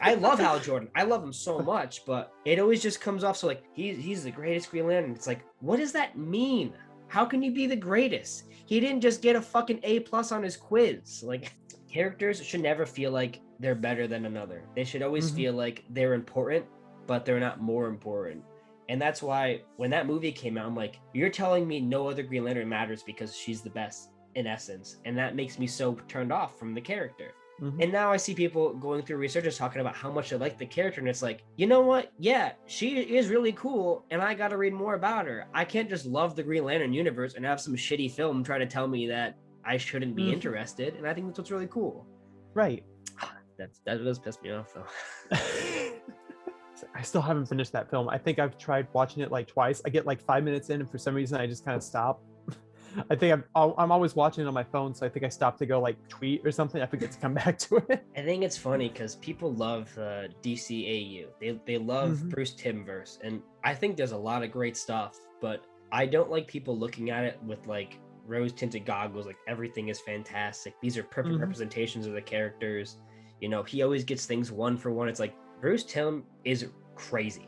I love Hal Jordan, I love him so much, but it always just comes off so like he's the greatest Green Lantern. It's like, what does that mean? How can you be the greatest? He didn't just get a fucking A+ on his quiz. Like, characters should never feel like they're better than another. They should always feel like they're important, but they're not more important. And that's why when that movie came out, I'm like, you're telling me no other Green Lantern matters because she's the best, in essence. And that makes me so turned off from the character. Mhm. And now I see people going through researchers talking about how much they like the character, and it's like, you know what? Yeah, she is really cool, and I got to read more about her. I can't just love the Green Lantern universe and have some shitty film try to tell me that I shouldn't be Mhm. interested. And I think that's what's really cool. Right. That does piss me off though. I still haven't finished that film. I think I've tried watching it like twice. I get like 5 minutes in, and for some reason, I just kind of stop. I think I'm always watching it on my phone, so I think I stopped to go like tweet or something. I forget to come back to it. I think it's funny because people love DCAU. They love Mhm. Bruce Timmverse, and I think there's a lot of great stuff. But I don't like people looking at it with like rose tinted goggles. Like everything is fantastic. These are perfect Mhm. representations of the characters. You know, he always gets things one for one. It's like Bruce Timm is crazy.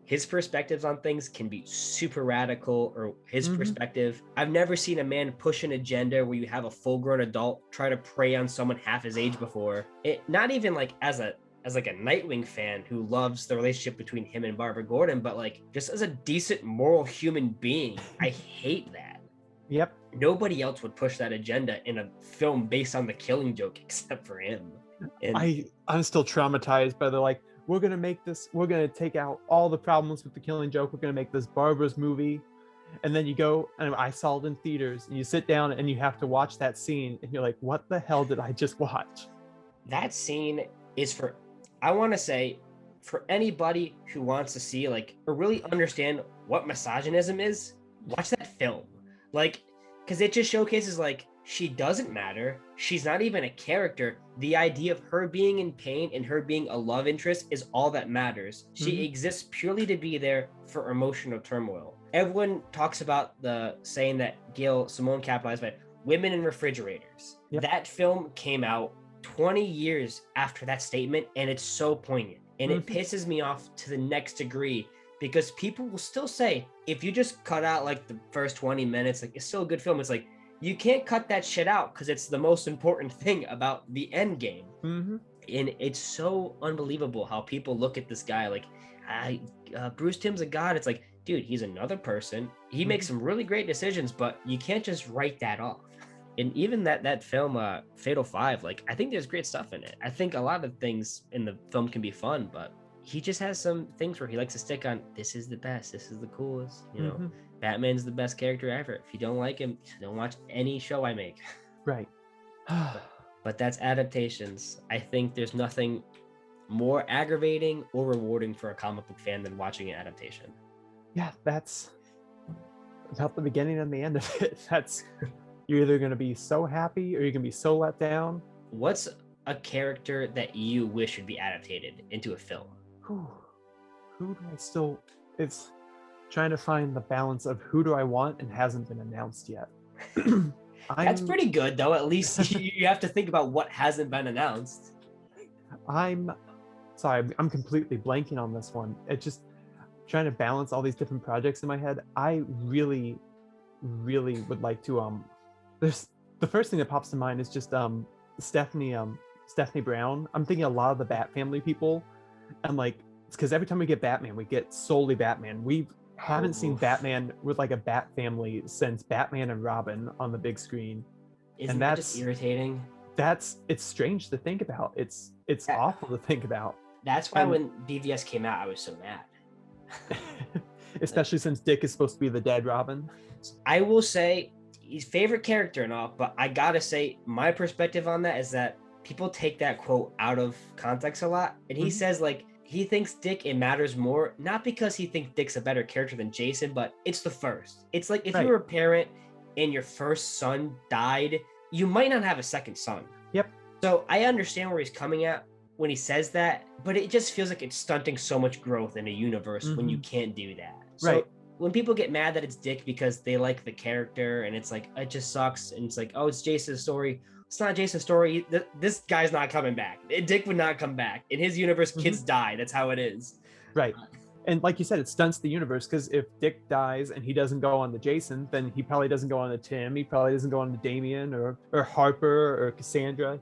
His perspectives on things can be super radical, or his Mhm. perspective. I've never seen a man push an agenda where you have a full-grown adult try to prey on someone half his age before. It not even like as like a Nightwing fan who loves the relationship between him and Barbara Gordon, but like just as a decent moral human being. I hate that. Yep. Nobody else would push that agenda in a film based on the Killing Joke except for him. And I'm still traumatized by the like, we're gonna take out all the problems with the Killing Joke. We're gonna make this Barbara's movie. And then you go, and I saw it in theaters, and you sit down and you have to watch that scene, and you're like, what the hell did I just watch? that scene is for, I want to say, for anybody who wants to see like or really understand what misogynism is, watch that film. Like, because it just showcases like she doesn't matter, she's not even a character. The idea of her being in pain and her being a love interest is all that matters. She Mhm. exists purely to be there for emotional turmoil. Everyone talks about the saying that Gail Simone capitalized by women in refrigerators. Yep. That film came out 20 years after that statement, and it's so poignant. And it Mhm. pisses me off to the next degree because people will still say, if you just cut out like the first 20 minutes, like it's still a good film. It's like, you can't cut that shit out because it's the most important thing about the end game. Mhm. And it's so unbelievable how people look at this guy like, Bruce Timm's a god. It's like, dude, he's another person. He makes some really great decisions, but you can't just write that off. And even that film, Fatal Five, like I think there's great stuff in it. I think a lot of things in the film can be fun, but he just has some things where he likes to stick on. This is the best. This is the coolest. You know, Mhm. Batman's the best character ever. If you don't like him, don't watch any show I make. Right. But that's adaptations. I think there's nothing more aggravating or rewarding for a comic book fan than watching an adaptation. Yeah, that's about the beginning and the end of it. That's you're either going to be so happy or you're going to be so let down. What's a character that you wish would be adapted into a film? Whew. Who do I still? It's trying to find the balance of who do I want and hasn't been announced yet. That's pretty good, though. At least you have to think about what hasn't been announced. I'm sorry, I'm completely blanking on this one. It's just trying to balance all these different projects in my head. I really, really would like to. There's the first thing that pops to mind is just Stephanie Stephanie Brown. I'm thinking a lot of the Bat Family people, and like it's because every time we get Batman, we get solely Batman. We haven't seen Oof. Batman with like a Bat Family since Batman and Robin on the big screen, Isn't and that just irritating? it's strange to think about. It's Yeah. awful to think about. That's why And- when BVS came out, I was so mad. Especially since Dick is supposed to be the dead Robin. I will say he's favorite character and all, but I gotta say my perspective on that is that people take that quote out of context a lot, and he Mhm. says like he thinks Dick it matters more, not because he thinks Dick's a better character than Jason, but it's the first. It's like if Right. you were a parent and your first son died, you might not have a second son. Yep. So I understand where he's coming at when he says that, but it just feels like it's stunting so much growth in a universe when you can't do that. So Right. when people get mad that it's Dick because they like the character and it's like it just sucks and it's like, oh, it's Jason's story. It's not Jason's story. This guy's not coming back. Dick would not come back. In his universe, kids die. That's how it is. Right. And like you said, it stunts the universe because if Dick dies and he doesn't go on to Jason, then he probably doesn't go on to Tim. He probably doesn't go on to Damian or Harper or Cassandra.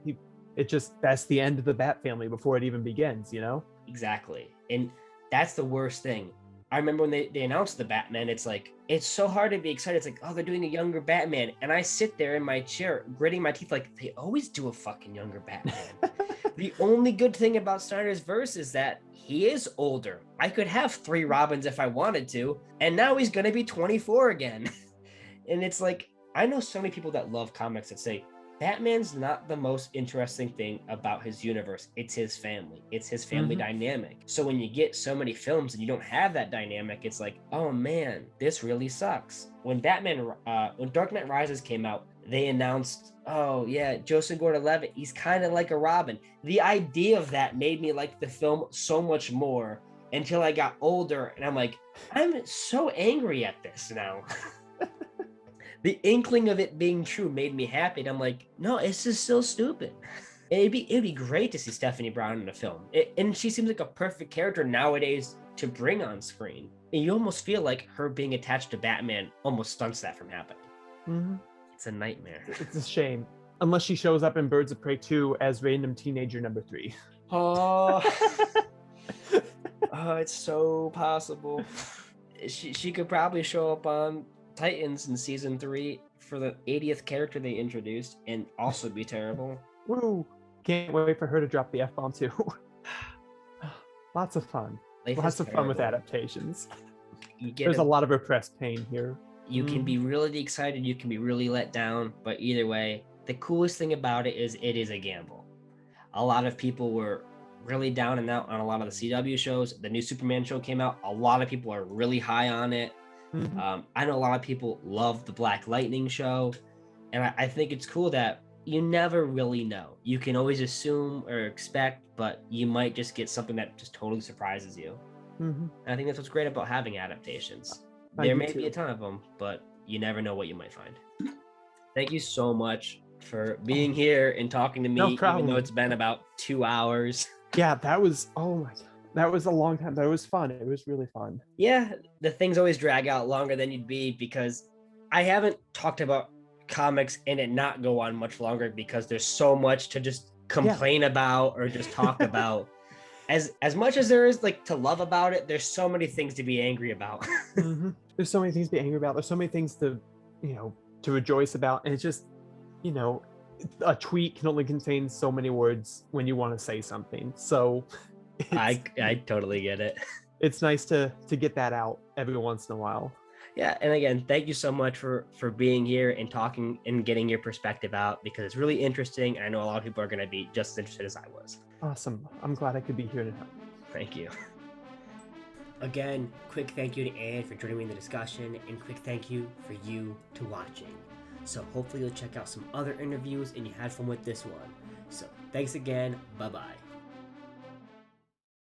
That's the end of the Bat Family before it even begins, you know? Exactly. And that's the worst thing. I remember when they announced the Batman, it's like, it's so hard to be excited. It's like, oh, they're doing a younger Batman. And I sit there in my chair, gritting my teeth, like, they always do a fucking younger Batman. The only good thing about Snyder's verse is that he is older. I could have 3 Robins if I wanted to, and now he's gonna be 24 again. And it's like, I know so many people that love comics that say, Batman's not the most interesting thing about his universe. It's his family. It's his family dynamic. So when you get so many films and you don't have that dynamic, it's like, oh man, this really sucks. When when Dark Knight Rises came out, they announced, oh yeah, Joseph Gordon-Levitt, he's kind of like a Robin. The idea of that made me like the film so much more until I got older, and I'm like, I'm so angry at this now. The inkling of it being true made me happy. And I'm like, no, it's just so stupid. It'd be great to see Stephanie Brown in a film. And she seems like a perfect character nowadays to bring on screen. And you almost feel like her being attached to Batman almost stunts that from happening. It's a nightmare. It's a shame. Unless she shows up in Birds of Prey 2 as random teenager number 3. Oh, oh, it's so possible. She could probably show up on Titans in season 3 for the 80th character they introduced and also be terrible. Woo! Can't wait for her to drop the F-bomb too. Lots of fun. Lots of fun with adaptations. There's a lot of repressed pain here. You can be really excited, you can be really let down, but either way, the coolest thing about it is a gamble. A lot of people were really down and out on a lot of the CW shows. The new Superman show came out. A lot of people are really high on it. I know a lot of people love the Black Lightning show, and I think it's cool that you never really know. You can always assume or expect, but you might just get something that just totally surprises you. And I think that's what's great about having adaptations. There may be a ton of them, but you never know what you might find. Thank you so much for being here and talking to me, even though it's been about 2 hours. Yeah, that was, oh my God. That was a long time. That was fun. It was really fun. Yeah, the things always drag out longer than you'd be because I haven't talked about comics and it not go on much longer because there's so much to just complain about or just talk about. As much as there is like to love about it, there's so many things to be angry about. There's so many things to be angry about. There's so many things to, to rejoice about. And it's just, a tweet can only contain so many words when you want to say something. So I totally get it. It's nice to get that out every once in a while. Yeah, and again, thank you so much for being here and talking and getting your perspective out because it's really interesting. I know a lot of people are going to be just as interested as I was. Awesome. I'm glad I could be here to help. Thank you. Again, quick thank you to Anne for joining me in the discussion, and quick thank you for you to watching. So hopefully you'll check out some other interviews and you had fun with this one. So thanks again. Bye-bye.